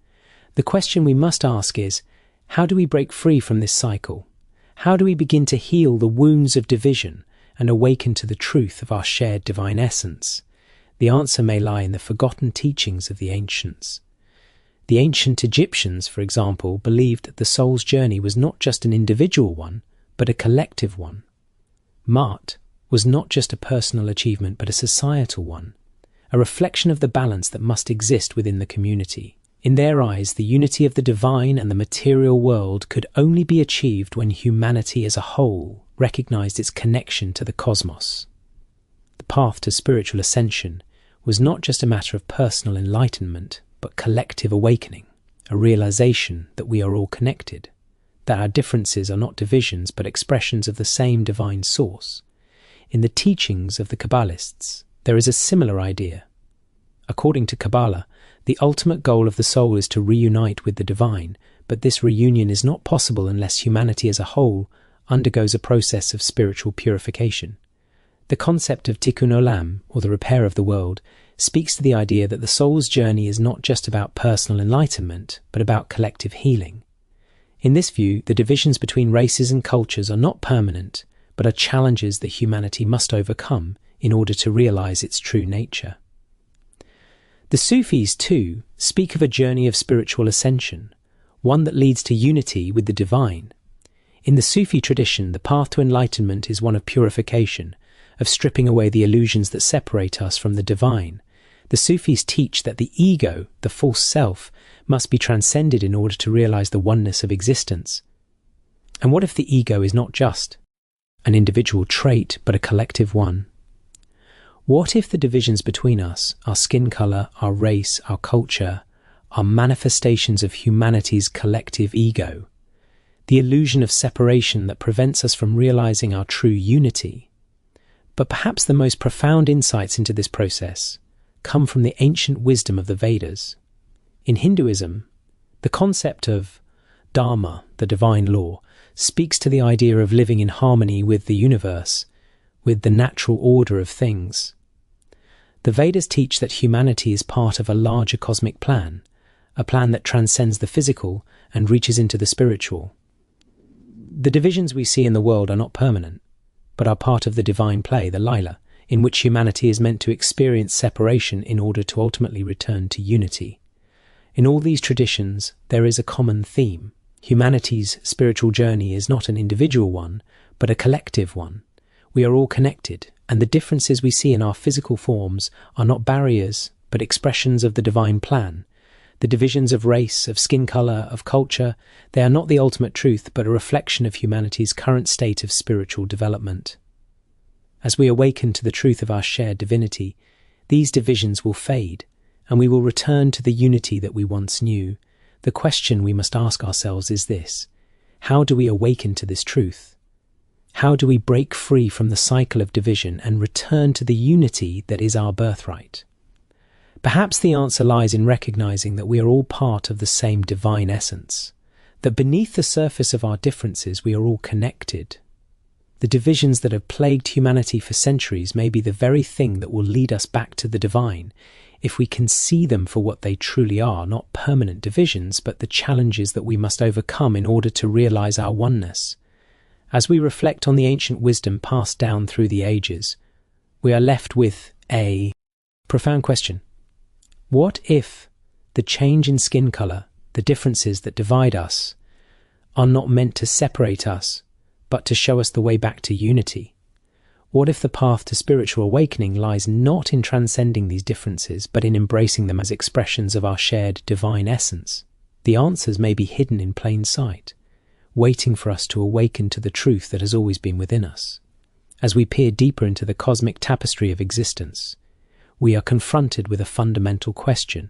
The question we must ask is, how do we break free from this cycle? How do we begin to heal the wounds of division and awaken to the truth of our shared divine essence? The answer may lie in the forgotten teachings of the ancients. The ancient Egyptians, for example, believed that the soul's journey was not just an individual one, but a collective one. Ma'at was not just a personal achievement, but a societal one, a reflection of the balance that must exist within the community. In their eyes, the unity of the divine and the material world could only be achieved when humanity as a whole recognized its connection to the cosmos. The path to spiritual ascension was not just a matter of personal enlightenment, but collective awakening, a realization that we are all connected, that our differences are not divisions but expressions of the same divine source. In the teachings of the Kabbalists, there is a similar idea. According to Kabbalah, the ultimate goal of the soul is to reunite with the divine, but this reunion is not possible unless humanity as a whole undergoes a process of spiritual purification. The concept of tikkun olam, or the repair of the world, speaks to the idea that the soul's journey is not just about personal enlightenment, but about collective healing. In this view, the divisions between races and cultures are not permanent, but are challenges that humanity must overcome in order to realize its true nature. The Sufis, too, speak of a journey of spiritual ascension, one that leads to unity with the divine. In the Sufi tradition, the path to enlightenment is one of purification, of stripping away the illusions that separate us from the divine. The Sufis teach that the ego, the false self, must be transcended in order to realize the oneness of existence. And what if the ego is not just an individual trait, but a collective one? What if the divisions between us, our skin colour, our race, our culture, are manifestations of humanity's collective ego, the illusion of separation that prevents us from realizing our true unity? But perhaps the most profound insights into this process come from the ancient wisdom of the Vedas. In Hinduism, the concept of Dharma, the divine law, speaks to the idea of living in harmony with the universe, with the natural order of things. The Vedas teach that humanity is part of a larger cosmic plan, a plan that transcends the physical and reaches into the spiritual. The divisions we see in the world are not permanent, but are part of the divine play, the Lila, in which humanity is meant to experience separation in order to ultimately return to unity. In all these traditions, there is a common theme. Humanity's spiritual journey is not an individual one, but a collective one. We are all connected, and the differences we see in our physical forms are not barriers, but expressions of the divine plan. The divisions of race, of skin colour, of culture, they are not the ultimate truth, but a reflection of humanity's current state of spiritual development. As we awaken to the truth of our shared divinity, these divisions will fade, and we will return to the unity that we once knew. The question we must ask ourselves is this: how do we awaken to this truth? How do we break free from the cycle of division and return to the unity that is our birthright? Perhaps the answer lies in recognizing that we are all part of the same divine essence, that beneath the surface of our differences we are all connected. The divisions that have plagued humanity for centuries may be the very thing that will lead us back to the divine, if we can see them for what they truly are, not permanent divisions, but the challenges that we must overcome in order to realize our oneness. As we reflect on the ancient wisdom passed down through the ages, we are left with a profound question. What if the change in skin color, the differences that divide us, are not meant to separate us, but to show us the way back to unity? What if the path to spiritual awakening lies not in transcending these differences, but in embracing them as expressions of our shared divine essence? The answers may be hidden in plain sight, waiting for us to awaken to the truth that has always been within us. As we peer deeper into the cosmic tapestry of existence, we are confronted with a fundamental question.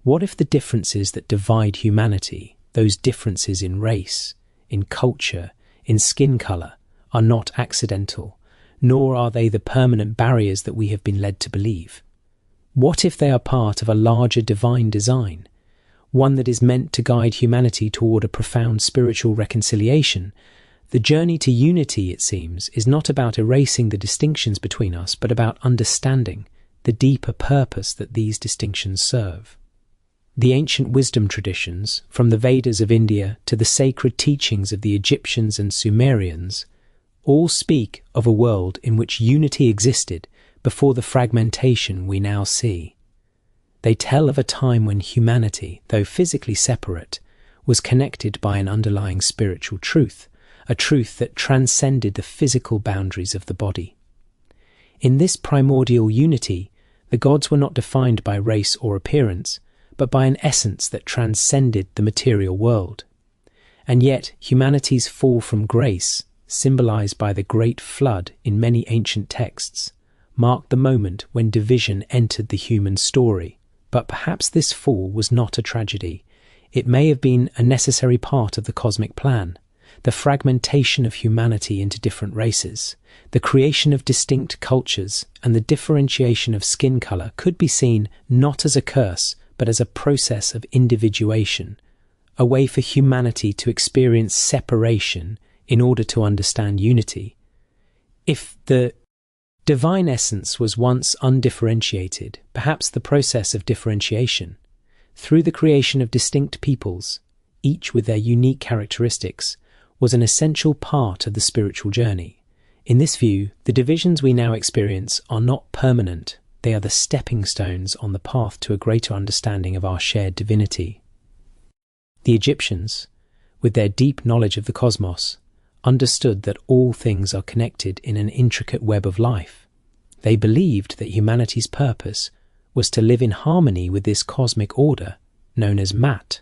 What if the differences that divide humanity, those differences in race, in culture, in skin color, are not accidental, nor are they the permanent barriers that we have been led to believe? What if they are part of a larger divine design, one that is meant to guide humanity toward a profound spiritual reconciliation? The journey to unity, it seems, is not about erasing the distinctions between us, but about understanding the deeper purpose that these distinctions serve. The ancient wisdom traditions, from the Vedas of India to the sacred teachings of the Egyptians and Sumerians, all speak of a world in which unity existed before the fragmentation we now see. They tell of a time when humanity, though physically separate, was connected by an underlying spiritual truth, a truth that transcended the physical boundaries of the body. In this primordial unity, the gods were not defined by race or appearance, but by an essence that transcended the material world. And yet, humanity's fall from grace, symbolized by the Great Flood in many ancient texts, marked the moment when division entered the human story. But perhaps this fall was not a tragedy. It may have been a necessary part of the cosmic plan, the fragmentation of humanity into different races, the creation of distinct cultures, and the differentiation of skin color could be seen not as a curse, but as a process of individuation, a way for humanity to experience separation in order to understand unity. If the divine essence was once undifferentiated, perhaps the process of differentiation, through the creation of distinct peoples, each with their unique characteristics, was an essential part of the spiritual journey. In this view, the divisions we now experience are not permanent. They are the stepping stones on the path to a greater understanding of our shared divinity. The Egyptians, with their deep knowledge of the cosmos, understood that all things are connected in an intricate web of life. They believed that humanity's purpose was to live in harmony with this cosmic order known as Mat.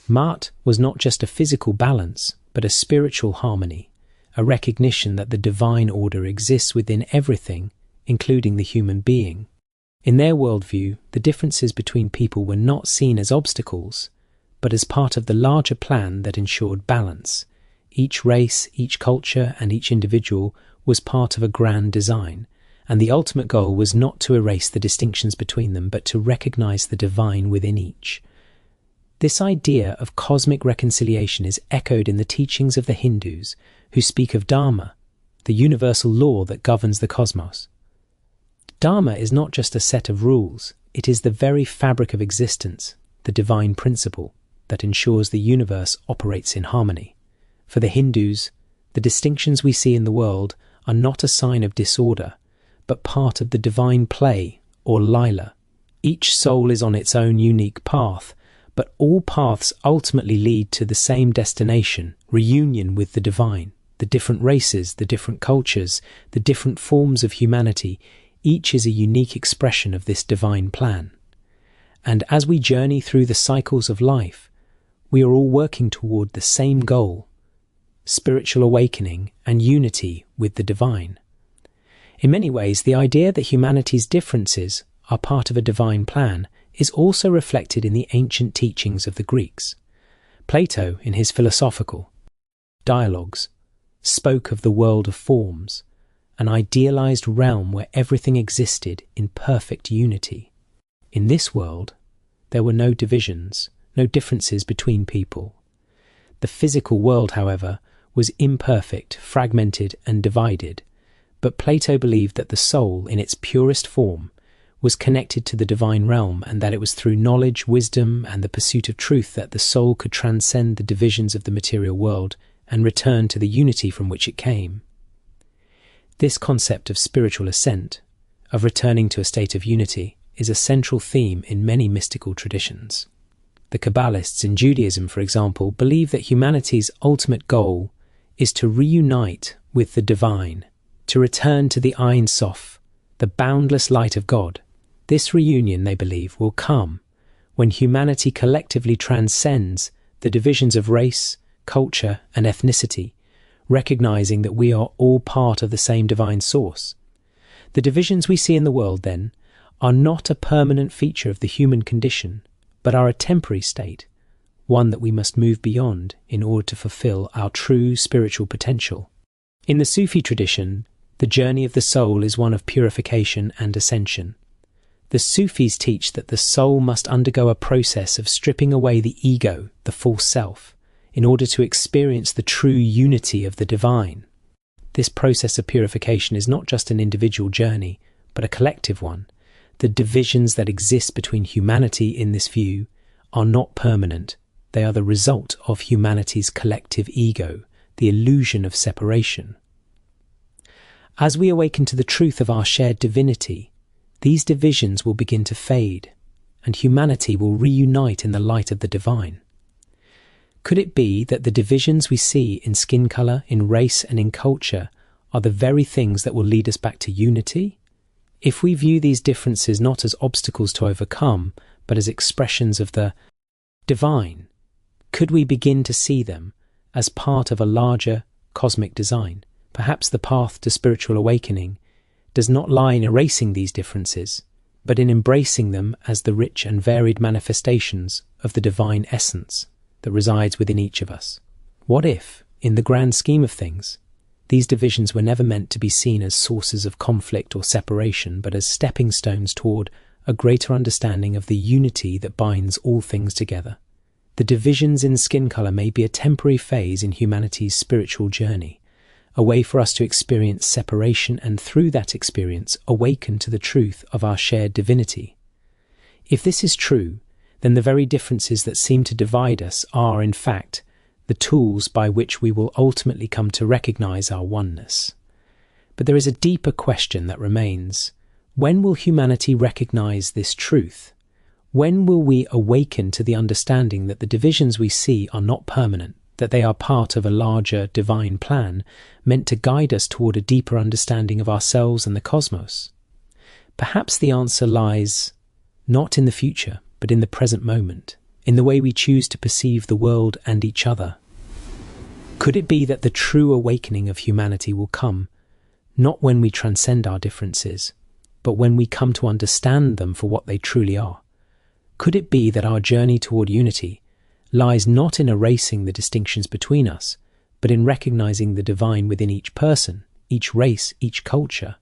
Mat was not just a physical balance, but a spiritual harmony, a recognition that the divine order exists within everything, including the human being. In their worldview, the differences between people were not seen as obstacles, but as part of the larger plan that ensured balance. Each race, each culture, and each individual was part of a grand design, and the ultimate goal was not to erase the distinctions between them, but to recognize the divine within each. This idea of cosmic reconciliation is echoed in the teachings of the Hindus, who speak of Dharma, the universal law that governs the cosmos. Dharma is not just a set of rules, it is the very fabric of existence, the divine principle that ensures the universe operates in harmony. For the Hindus, the distinctions we see in the world are not a sign of disorder, but part of the divine play, or lila. Each soul is on its own unique path, but all paths ultimately lead to the same destination, reunion with the divine. The different races, the different cultures, the different forms of humanity, each is a unique expression of this divine plan. And as we journey through the cycles of life, we are all working toward the same goal: spiritual awakening and unity with the divine. In many ways, the idea that humanity's differences are part of a divine plan is also reflected in the ancient teachings of the Greeks. Plato, in his philosophical dialogues, spoke of the world of forms, an idealized realm where everything existed in perfect unity. In this world, there were no divisions, no differences between people. The physical world, however, was imperfect, fragmented, and divided, but Plato believed that the soul, in its purest form, was connected to the divine realm, and that it was through knowledge, wisdom, and the pursuit of truth that the soul could transcend the divisions of the material world and return to the unity from which it came. This concept of spiritual ascent, of returning to a state of unity, is a central theme in many mystical traditions. The Kabbalists in Judaism, for example, believe that humanity's ultimate goal is to reunite with the divine, to return to the Ein Sof, the boundless light of God. This reunion, they believe, will come when humanity collectively transcends the divisions of race, culture, and ethnicity, recognizing that we are all part of the same divine source. The divisions we see in the world, then, are not a permanent feature of the human condition, but are a temporary state, one that we must move beyond in order to fulfill our true spiritual potential. In the Sufi tradition, the journey of the soul is one of purification and ascension. The Sufis teach that the soul must undergo a process of stripping away the ego, the false self, in order to experience the true unity of the divine. This process of purification is not just an individual journey, but a collective one. The divisions that exist between humanity in this view are not permanent. They are the result of humanity's collective ego, the illusion of separation. As we awaken to the truth of our shared divinity, these divisions will begin to fade, and humanity will reunite in the light of the divine. Could it be that the divisions we see in skin colour, in race, and in culture are the very things that will lead us back to unity? If we view these differences not as obstacles to overcome, but as expressions of the divine, could we begin to see them as part of a larger cosmic design? Perhaps the path to spiritual awakening does not lie in erasing these differences, but in embracing them as the rich and varied manifestations of the divine essence that resides within each of us. What if, in the grand scheme of things, these divisions were never meant to be seen as sources of conflict or separation, but as stepping stones toward a greater understanding of the unity that binds all things together? The divisions in skin colour may be a temporary phase in humanity's spiritual journey, a way for us to experience separation and through that experience awaken to the truth of our shared divinity. If this is true, then the very differences that seem to divide us are, in fact, the tools by which we will ultimately come to recognize our oneness. But there is a deeper question that remains. When will humanity recognize this truth? When will we awaken to the understanding that the divisions we see are not permanent, that they are part of a larger divine plan meant to guide us toward a deeper understanding of ourselves and the cosmos? Perhaps the answer lies not in the future, but in the present moment, in the way we choose to perceive the world and each other. Could it be that the true awakening of humanity will come not when we transcend our differences, but when we come to understand them for what they truly are? Could it be that our journey toward unity lies not in erasing the distinctions between us, but in recognizing the divine within each person, each race, each culture?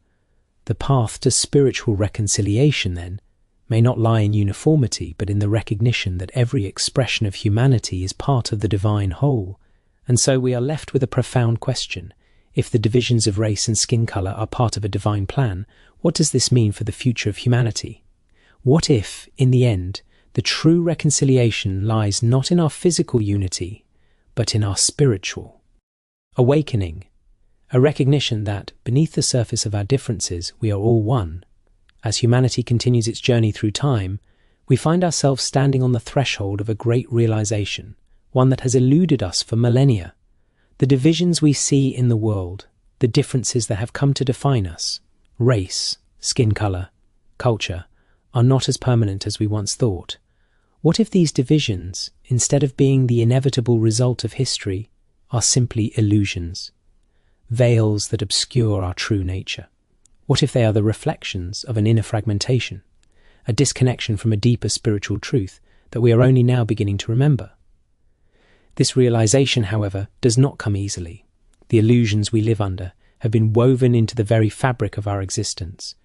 The path to spiritual reconciliation, then, may not lie in uniformity, but in the recognition that every expression of humanity is part of the divine whole. And so we are left with a profound question. If the divisions of race and skin colour are part of a divine plan, what does this mean for the future of humanity? What if, in the end, the true reconciliation lies not in our physical unity, but in our spiritual awakening, a recognition that, beneath the surface of our differences, we are all one? As humanity continues its journey through time, we find ourselves standing on the threshold of a great realization, one that has eluded us for millennia. The divisions we see in the world, the differences that have come to define us, race, skin colour, culture, are not as permanent as we once thought. What if these divisions, instead of being the inevitable result of history, are simply illusions, veils that obscure our true nature? What if they are the reflections of an inner fragmentation, a disconnection from a deeper spiritual truth that we are only now beginning to remember? This realization, however, does not come easily. The illusions we live under have been woven into the very fabric of our existence.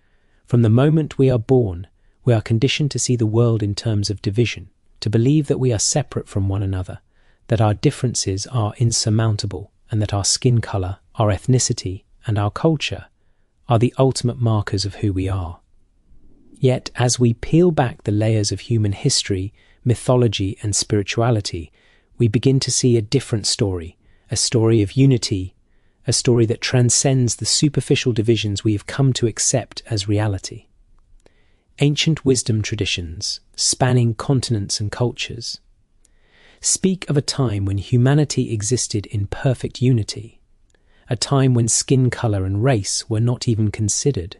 From the moment we are born, we are conditioned to see the world in terms of division, to believe that we are separate from one another, that our differences are insurmountable, and that our skin color, our ethnicity, and our culture are the ultimate markers of who we are. Yet, as we peel back the layers of human history, mythology, and spirituality, we begin to see a different story, a story of unity, a story that transcends the superficial divisions we have come to accept as reality. Ancient wisdom traditions, spanning continents and cultures, speak of a time when humanity existed in perfect unity, a time when skin color and race were not even considered.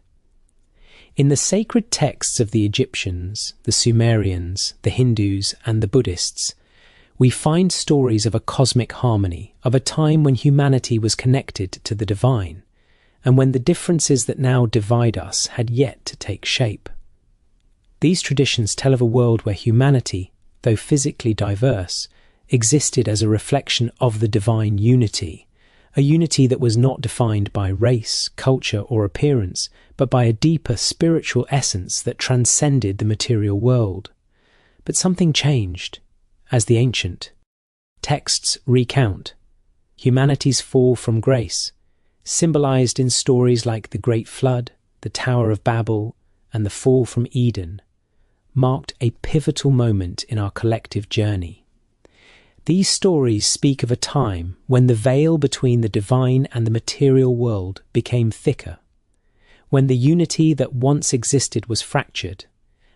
In the sacred texts of the Egyptians, the Sumerians, the Hindus, and the Buddhists, we find stories of a cosmic harmony, of a time when humanity was connected to the divine, and when the differences that now divide us had yet to take shape. These traditions tell of a world where humanity, though physically diverse, existed as a reflection of the divine unity, a unity that was not defined by race, culture, or appearance, but by a deeper spiritual essence that transcended the material world. But something changed. As the ancient texts recount, humanity's fall from grace, symbolized in stories like the Great Flood, the Tower of Babel, and the fall from Eden, marked a pivotal moment in our collective journey. These stories speak of a time when the veil between the divine and the material world became thicker, when the unity that once existed was fractured,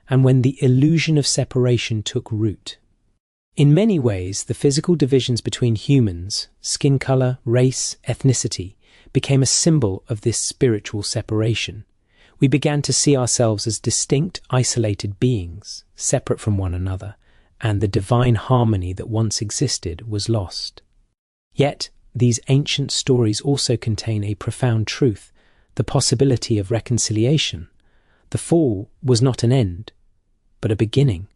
and when the illusion of separation took root. In many ways, the physical divisions between humans, skin color, race, ethnicity, became a symbol of this spiritual separation. We began to see ourselves as distinct, isolated beings, separate from one another, and the divine harmony that once existed was lost. Yet, these ancient stories also contain a profound truth, the possibility of reconciliation. The fall was not an end, but a beginning.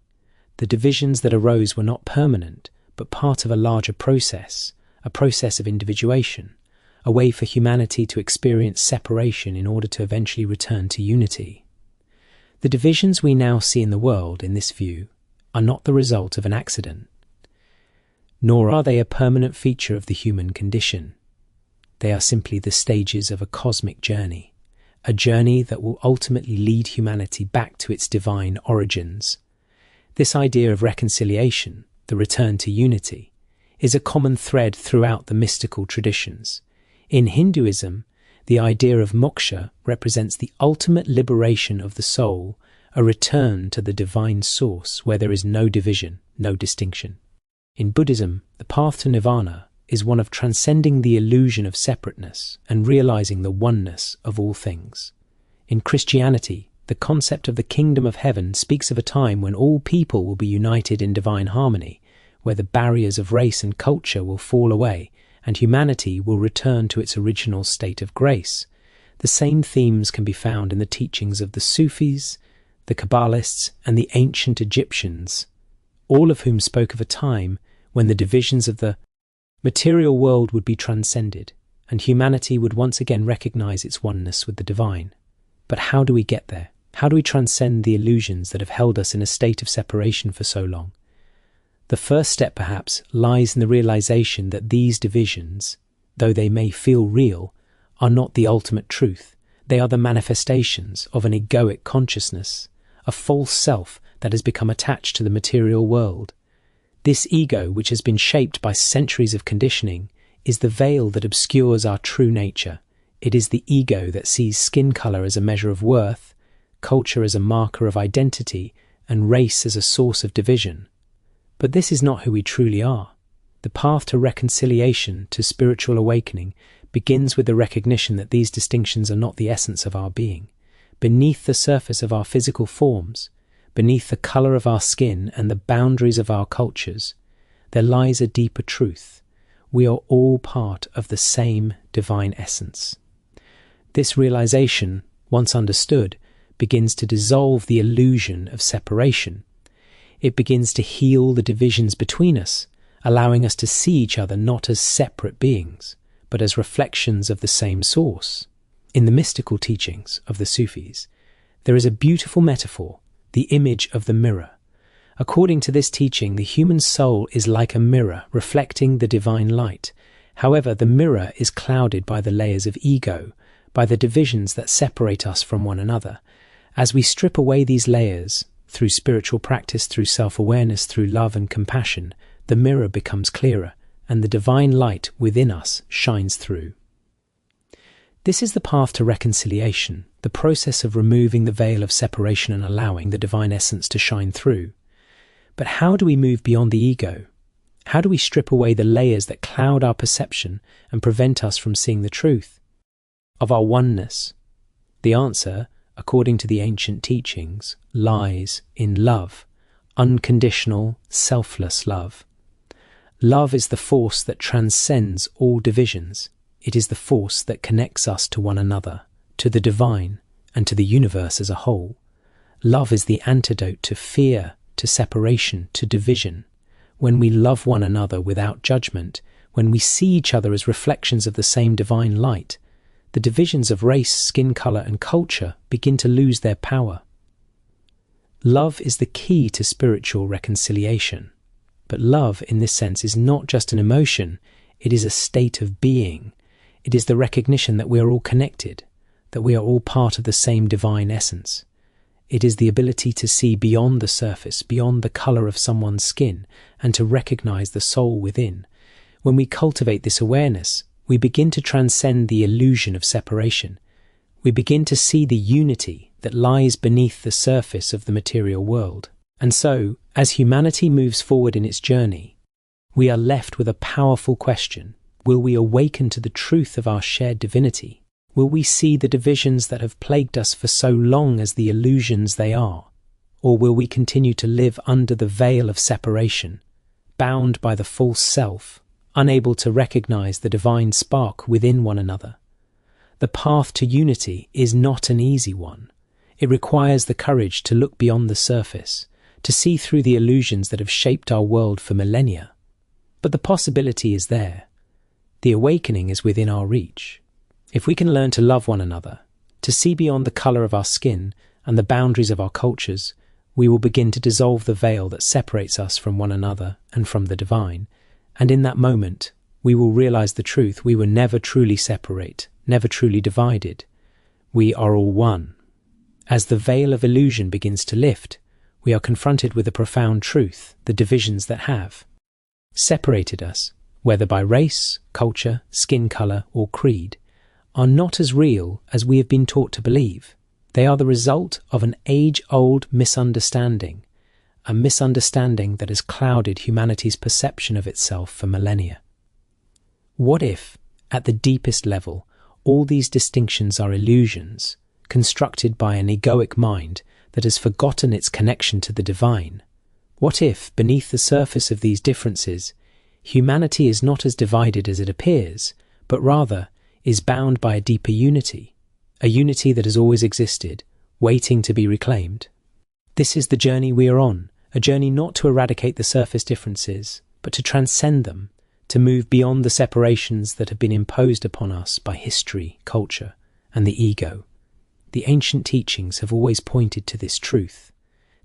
The divisions that arose were not permanent, but part of a larger process, a process of individuation, a way for humanity to experience separation in order to eventually return to unity. The divisions we now see in the world, in this view, are not the result of an accident, nor are they a permanent feature of the human condition. They are simply the stages of a cosmic journey, a journey that will ultimately lead humanity back to its divine origins. This idea of reconciliation, the return to unity, is a common thread throughout the mystical traditions. In Hinduism, the idea of moksha represents the ultimate liberation of the soul, a return to the divine source where there is no division, no distinction. In Buddhism, the path to nirvana is one of transcending the illusion of separateness and realizing the oneness of all things. In Christianity, the concept of the kingdom of heaven speaks of a time when all people will be united in divine harmony, where the barriers of race and culture will fall away and humanity will return to its original state of grace. The same themes can be found in the teachings of the Sufis, the Kabbalists, and the ancient Egyptians, all of whom spoke of a time when the divisions of the material world would be transcended and humanity would once again recognize its oneness with the divine. But how do we get there? How do we transcend the illusions that have held us in a state of separation for so long? The first step, perhaps, lies in the realization that these divisions, though they may feel real, are not the ultimate truth. They are the manifestations of an egoic consciousness, a false self that has become attached to the material world. This ego, which has been shaped by centuries of conditioning, is the veil that obscures our true nature. It is the ego that sees skin color as a measure of worth, culture as a marker of identity, and race as a source of division. But this is not who we truly are. The path to reconciliation, to spiritual awakening, begins with the recognition that these distinctions are not the essence of our being. Beneath the surface of our physical forms, beneath the color of our skin and the boundaries of our cultures, there lies a deeper truth. We are all part of the same divine essence. This realization, once understood, begins to dissolve the illusion of separation. It begins to heal the divisions between us, allowing us to see each other not as separate beings, but as reflections of the same source. In the mystical teachings of the Sufis, there is a beautiful metaphor, the image of the mirror. According to this teaching, the human soul is like a mirror reflecting the divine light, However, the mirror is clouded by the layers of ego, by the divisions that separate us from one another. As we strip away these layers, through spiritual practice, through self-awareness, through love and compassion, the mirror becomes clearer, and the divine light within us shines through. This is the path to reconciliation, the process of removing the veil of separation and allowing the divine essence to shine through. But how do we move beyond the ego? How do we strip away the layers that cloud our perception and prevent us from seeing the truth of our oneness? The answer, according to the ancient teachings, lies in love, unconditional, selfless love. Love is the force that transcends all divisions. It is the force that connects us to one another, to the divine, and to the universe as a whole. Love is the antidote to fear, to separation, to division. When we love one another without judgment, when we see each other as reflections of the same divine light, the divisions of race, skin color, and culture begin to lose their power. Love is the key to spiritual reconciliation. But love, in this sense, is not just an emotion, it is a state of being. It is the recognition that we are all connected, that we are all part of the same divine essence. It is the ability to see beyond the surface, beyond the color of someone's skin, and to recognize the soul within. When we cultivate this awareness, we begin to transcend the illusion of separation. We begin to see the unity that lies beneath the surface of the material world. And so, as humanity moves forward in its journey, we are left with a powerful question. Will we awaken to the truth of our shared divinity? Will we see the divisions that have plagued us for so long as the illusions they are? Or will we continue to live under the veil of separation, bound by the false self, unable to recognize the divine spark within one another? The path to unity is not an easy one. It requires the courage to look beyond the surface, to see through the illusions that have shaped our world for millennia. But the possibility is there. The awakening is within our reach. If we can learn to love one another, to see beyond the colour of our skin and the boundaries of our cultures, we will begin to dissolve the veil that separates us from one another and from the divine. And in that moment, we will realise the truth. We were never truly separate, never truly divided. We are all one. As the veil of illusion begins to lift, we are confronted with a profound truth, the divisions that have separated us, whether by race, culture, skin colour or creed, are not as real as we have been taught to believe. They are the result of an age-old misunderstanding, a misunderstanding that has clouded humanity's perception of itself for millennia. What if, at the deepest level, all these distinctions are illusions, constructed by an egoic mind that has forgotten its connection to the divine? What if, beneath the surface of these differences, humanity is not as divided as it appears, but rather is bound by a deeper unity, a unity that has always existed, waiting to be reclaimed? This is the journey we are on, a journey not to eradicate the surface differences, but to transcend them, to move beyond the separations that have been imposed upon us by history, culture, and the ego. The ancient teachings have always pointed to this truth,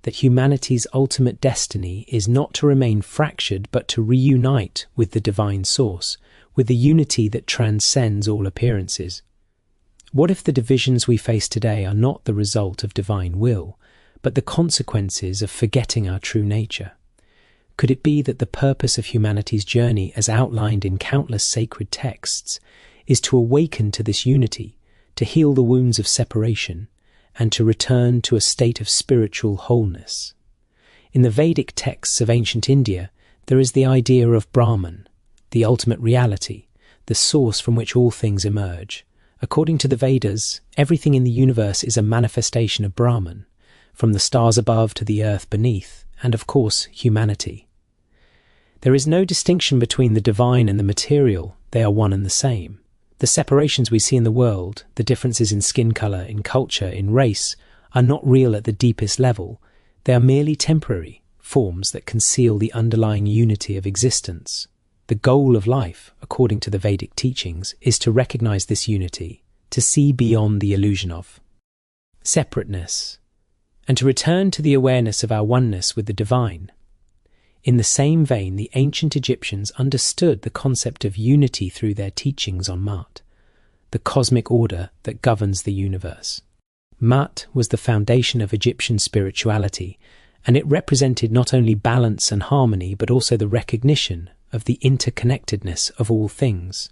that humanity's ultimate destiny is not to remain fractured but to reunite with the divine source, with the unity that transcends all appearances. What if the divisions we face today are not the result of divine will, but the consequences of forgetting our true nature? Could it be that the purpose of humanity's journey, as outlined in countless sacred texts, is to awaken to this unity, to heal the wounds of separation, and to return to a state of spiritual wholeness? In the Vedic texts of ancient India, there is the idea of Brahman, the ultimate reality, the source from which all things emerge. According to the Vedas, everything in the universe is a manifestation of Brahman, from the stars above to the earth beneath, and of course, humanity. There is no distinction between the divine and the material. They are one and the same. The separations we see in the world, the differences in skin colour, in culture, in race, are not real at the deepest level. They are merely temporary forms that conceal the underlying unity of existence. The goal of life, according to the Vedic teachings, is to recognise this unity, to see beyond the illusion of separateness, and to return to the awareness of our oneness with the divine. In the same vein, the ancient Egyptians understood the concept of unity through their teachings on Ma'at, the cosmic order that governs the universe. Ma'at was the foundation of Egyptian spirituality, and it represented not only balance and harmony, but also the recognition of the interconnectedness of all things.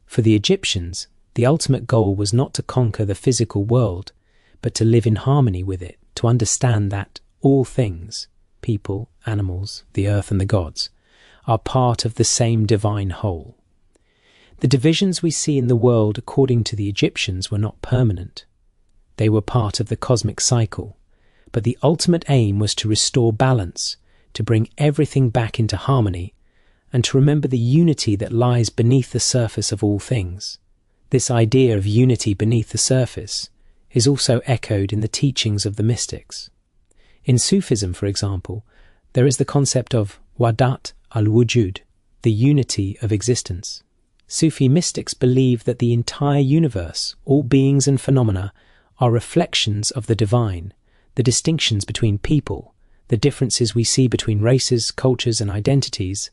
For the Egyptians, the ultimate goal was not to conquer the physical world, but to live in harmony with it, to understand that all things, people, animals, the earth and the gods, are part of the same divine whole. The divisions we see in the world, according to the Egyptians, were not permanent. They were part of the cosmic cycle, but the ultimate aim was to restore balance, to bring everything back into harmony, and to remember the unity that lies beneath the surface of all things. This idea of unity beneath the surface is also echoed in the teachings of the mystics. In Sufism, for example, there is the concept of Wahdat al-Wujud, the unity of existence. Sufi mystics believe that the entire universe, all beings and phenomena, are reflections of the divine. The distinctions between people, the differences we see between races, cultures and identities,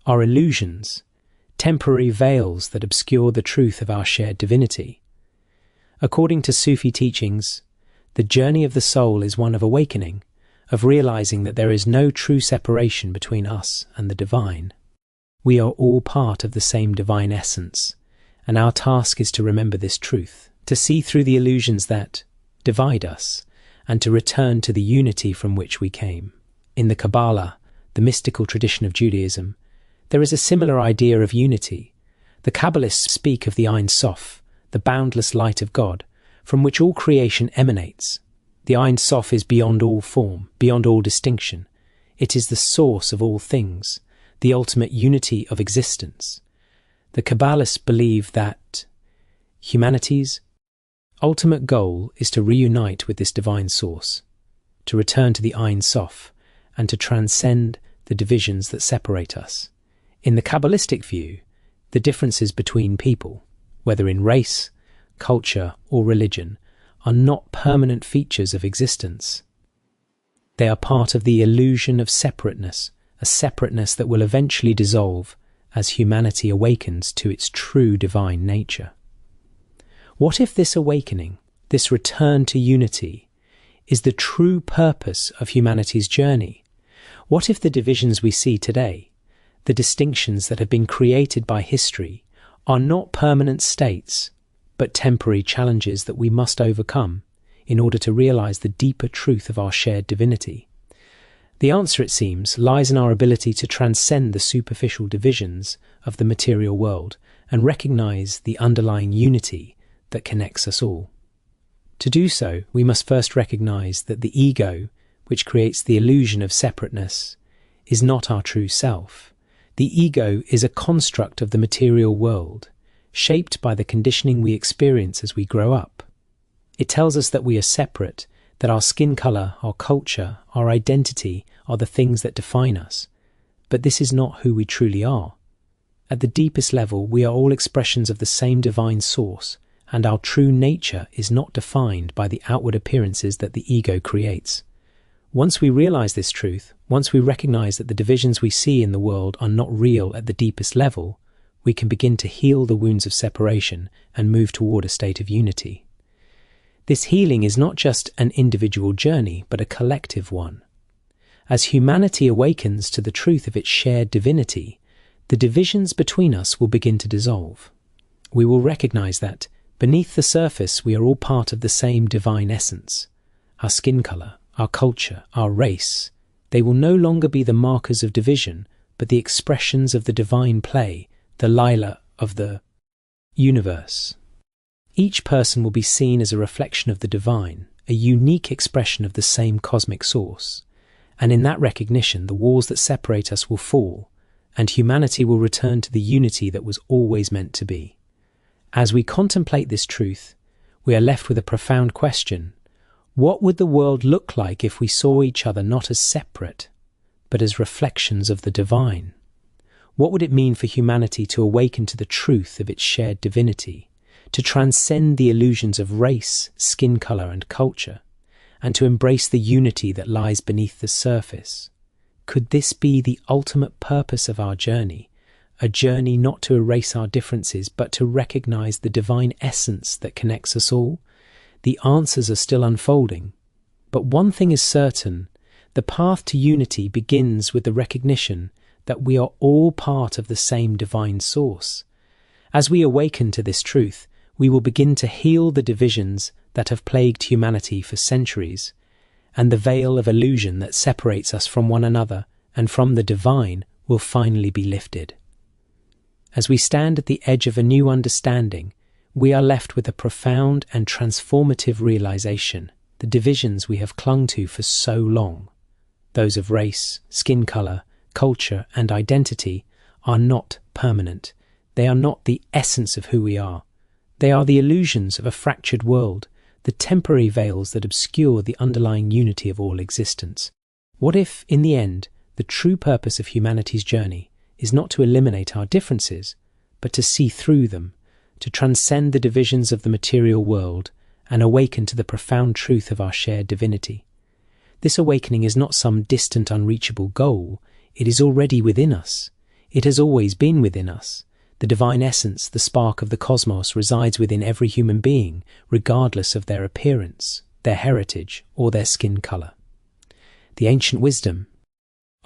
are illusions, temporary veils that obscure the truth of our shared divinity. According to Sufi teachings, the journey of the soul is one of awakening, of realizing that there is no true separation between us and the divine. We are all part of the same divine essence, and our task is to remember this truth, to see through the illusions that divide us, and to return to the unity from which we came. In the Kabbalah, the mystical tradition of Judaism, there is a similar idea of unity. The Kabbalists speak of the Ein Sof, the boundless light of God, from which all creation emanates. The Ein Sof is beyond all form, beyond all distinction. It is the source of all things, the ultimate unity of existence. The Kabbalists believe that humanity's ultimate goal is to reunite with this divine source, to return to the Ein Sof, and to transcend the divisions that separate us. In the Kabbalistic view, the differences between people, whether in race, culture or religion, are not permanent features of existence. They are part of the illusion of separateness, a separateness that will eventually dissolve as humanity awakens to its true divine nature. What if this awakening, this return to unity, is the true purpose of humanity's journey? What if the divisions we see today, the distinctions that have been created by history, are not permanent states, but temporary challenges that we must overcome in order to realize the deeper truth of our shared divinity? The answer, it seems, lies in our ability to transcend the superficial divisions of the material world and recognize the underlying unity that connects us all. To do so, we must first recognize that the ego, which creates the illusion of separateness, is not our true self. The ego is a construct of the material world, shaped by the conditioning we experience as we grow up. It tells us that we are separate, that our skin color, our culture, our identity are the things that define us. But this is not who we truly are. At the deepest level, we are all expressions of the same divine source, and our true nature is not defined by the outward appearances that the ego creates. Once we realize this truth, once we recognize that the divisions we see in the world are not real at the deepest level, we can begin to heal the wounds of separation and move toward a state of unity. This healing is not just an individual journey, but a collective one. As humanity awakens to the truth of its shared divinity, the divisions between us will begin to dissolve. We will recognize that, beneath the surface, we are all part of the same divine essence. Our skin color, our culture, our race, they will no longer be the markers of division, but the expressions of the divine play, the Lila of the universe. Each person will be seen as a reflection of the divine, a unique expression of the same cosmic source. And in that recognition, the walls that separate us will fall, and humanity will return to the unity that was always meant to be. As we contemplate this truth, we are left with a profound question. What would the world look like if we saw each other not as separate, but as reflections of the divine? What would it mean for humanity to awaken to the truth of its shared divinity, to transcend the illusions of race, skin color, and culture, and to embrace the unity that lies beneath the surface, Could this be the ultimate purpose of our journey? A journey not to erase our differences, but to recognize the divine essence that connects us all? The answers are still unfolding. But one thing is certain: the path to unity begins with the recognition that we are all part of the same divine source. As we awaken to this truth, we will begin to heal the divisions that have plagued humanity for centuries, and the veil of illusion that separates us from one another and from the divine will finally be lifted. As we stand at the edge of a new understanding, we are left with a profound and transformative realization: the divisions we have clung to for so long, those of race, skin color, culture, and identity, are not permanent. They are not the essence of who we are. They are the illusions of a fractured world, the temporary veils that obscure the underlying unity of all existence. What if, in the end, the true purpose of humanity's journey is not to eliminate our differences, but to see through them, to transcend the divisions of the material world and awaken to the profound truth of our shared divinity? This awakening is not some distant, unreachable goal. It is already within us. It has always been within us. The divine essence, the spark of the cosmos, resides within every human being, regardless of their appearance, their heritage, or their skin color. The ancient wisdom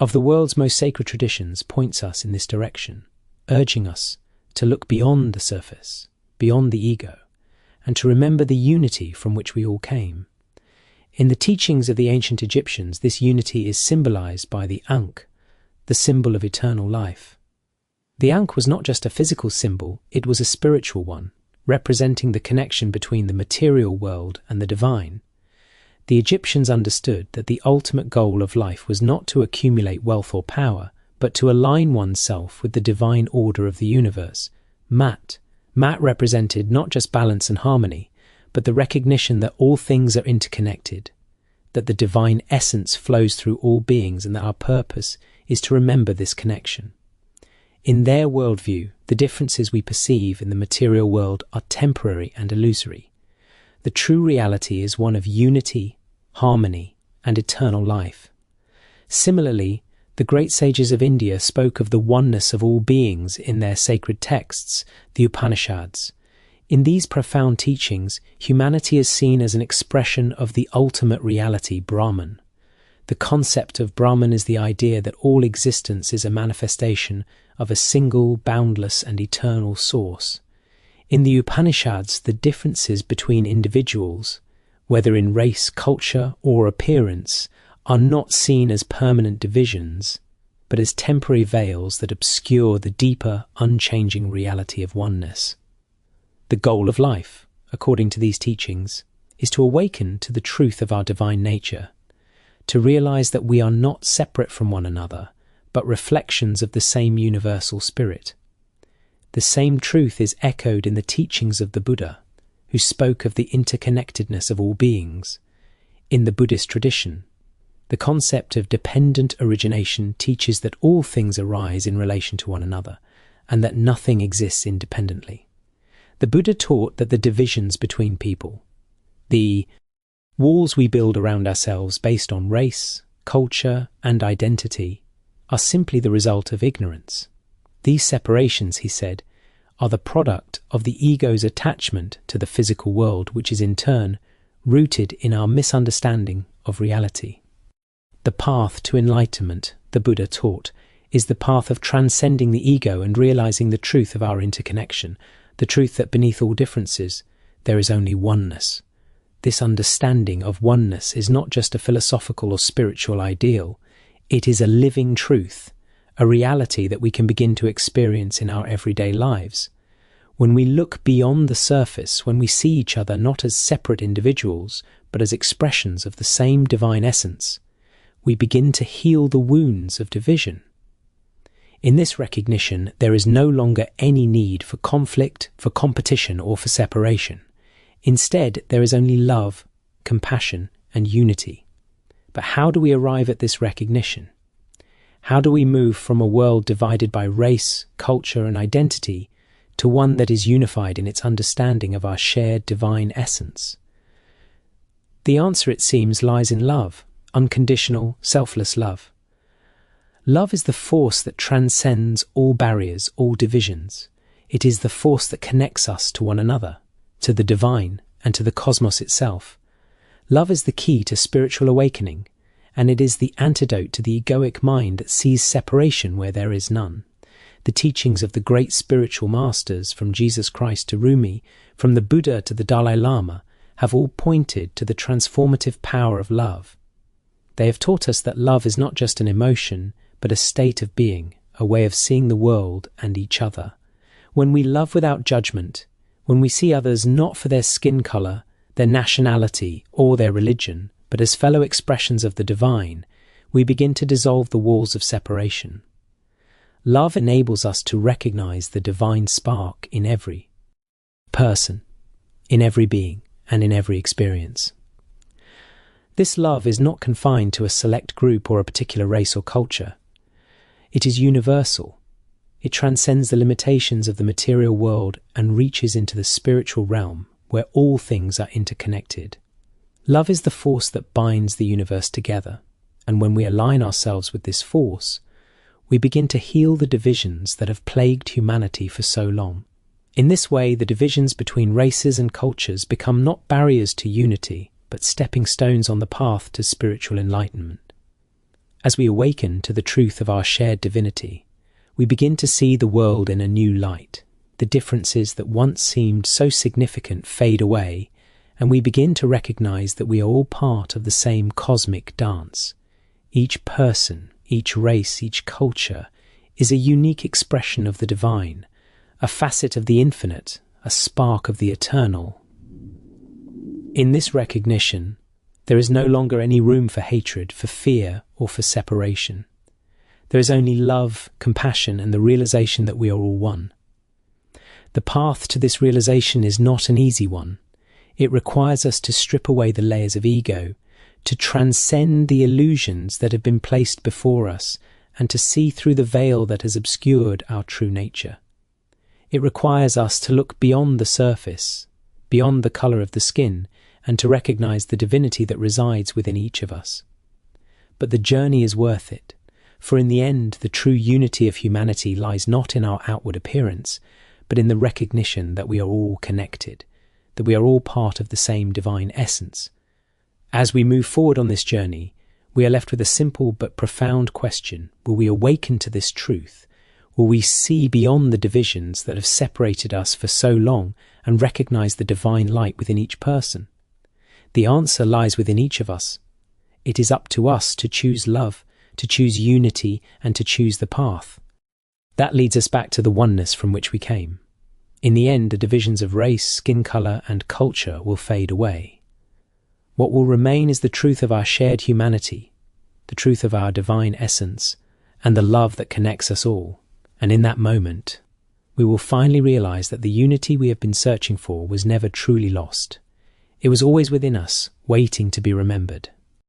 of the world's most sacred traditions points us in this direction, urging us to look beyond the surface, beyond the ego, and to remember the unity from which we all came. In the teachings of the ancient Egyptians, this unity is symbolized by the Ankh, the symbol of eternal life. The Ankh was not just a physical symbol, it was a spiritual one, representing the connection between the material world and the divine. The Egyptians understood that the ultimate goal of life was not to accumulate wealth or power, but to align oneself with the divine order of the universe. Mat represented not just balance and harmony, but the recognition that all things are interconnected, that the divine essence flows through all beings, and that our purpose is to remember this connection. In their worldview, the differences we perceive in the material world are temporary and illusory. The true reality is one of unity, harmony, and eternal life. Similarly, the great sages of India spoke of the oneness of all beings in their sacred texts, the Upanishads. In these profound teachings, humanity is seen as an expression of the ultimate reality, Brahman. The concept of Brahman is the idea that all existence is a manifestation of a single, boundless, and eternal source. In the Upanishads, the differences between individuals, whether in race, culture, or appearance, are not seen as permanent divisions, but as temporary veils that obscure the deeper, unchanging reality of oneness. The goal of life, according to these teachings, is to awaken to the truth of our divine nature, to realize that we are not separate from one another, but reflections of the same universal spirit. The same truth is echoed in the teachings of the Buddha, who spoke of the interconnectedness of all beings. In the Buddhist tradition, the concept of dependent origination teaches that all things arise in relation to one another, and that nothing exists independently. The Buddha taught that the divisions between people, the walls we build around ourselves based on race, culture, and identity, are simply the result of ignorance. These separations, he said, are the product of the ego's attachment to the physical world, which is in turn rooted in our misunderstanding of reality. The path to enlightenment, the Buddha taught, is the path of transcending the ego and realizing the truth of our interconnection, the truth that beneath all differences, there is only oneness. This understanding of oneness is not just a philosophical or spiritual ideal, it is a living truth, a reality that we can begin to experience in our everyday lives. When we look beyond the surface, when we see each other not as separate individuals, but as expressions of the same divine essence, we begin to heal the wounds of division. In this recognition, there is no longer any need for conflict, for competition, or for separation. Instead, there is only love, compassion, and unity. But how do we arrive at this recognition? How do we move from a world divided by race, culture, and identity to one that is unified in its understanding of our shared divine essence? The answer, it seems, lies in love, unconditional, selfless love. Love is the force that transcends all barriers, all divisions. It is the force that connects us to one another, to the divine, and to the cosmos itself. Love is the key to spiritual awakening, and it is the antidote to the egoic mind that sees separation where there is none. The teachings of the great spiritual masters, from Jesus Christ to Rumi, from the Buddha to the Dalai Lama, have all pointed to the transformative power of love. They have taught us that love is not just an emotion, but a state of being, a way of seeing the world and each other. When we love without judgment, when we see others not for their skin colour, their nationality, or their religion, but as fellow expressions of the divine, we begin to dissolve the walls of separation. Love enables us to recognise the divine spark in every person, in every being, and in every experience. This love is not confined to a select group or a particular race or culture. It is universal. It transcends the limitations of the material world and reaches into the spiritual realm where all things are interconnected. Love is the force that binds the universe together, and when we align ourselves with this force, we begin to heal the divisions that have plagued humanity for so long. In this way, the divisions between races and cultures become not barriers to unity, but stepping stones on the path to spiritual enlightenment. As we awaken to the truth of our shared divinity, we begin to see the world in a new light. The differences that once seemed so significant fade away, and we begin to recognize that we are all part of the same cosmic dance. Each person, each race, each culture is a unique expression of the divine, a facet of the infinite, a spark of the eternal. In this recognition, there is no longer any room for hatred, for fear, or for separation. There is only love, compassion, and the realization that we are all one. The path to this realization is not an easy one. It requires us to strip away the layers of ego, to transcend the illusions that have been placed before us, and to see through the veil that has obscured our true nature. It requires us to look beyond the surface, beyond the colour of the skin, and to recognize the divinity that resides within each of us. But the journey is worth it, for in the end the true unity of humanity lies not in our outward appearance, but in the recognition that we are all connected, that we are all part of the same divine essence. As we move forward on this journey, we are left with a simple but profound question. Will we awaken to this truth? Will we see beyond the divisions that have separated us for so long and recognize the divine light within each person? The answer lies within each of us. It is up to us to choose love, to choose unity, and to choose the path. That leads us back to the oneness from which we came. In the end, the divisions of race, skin colour, and culture will fade away. What will remain is the truth of our shared humanity, the truth of our divine essence, and the love that connects us all. And in that moment, we will finally realize that the unity we have been searching for was never truly lost. It was always within us, waiting to be remembered.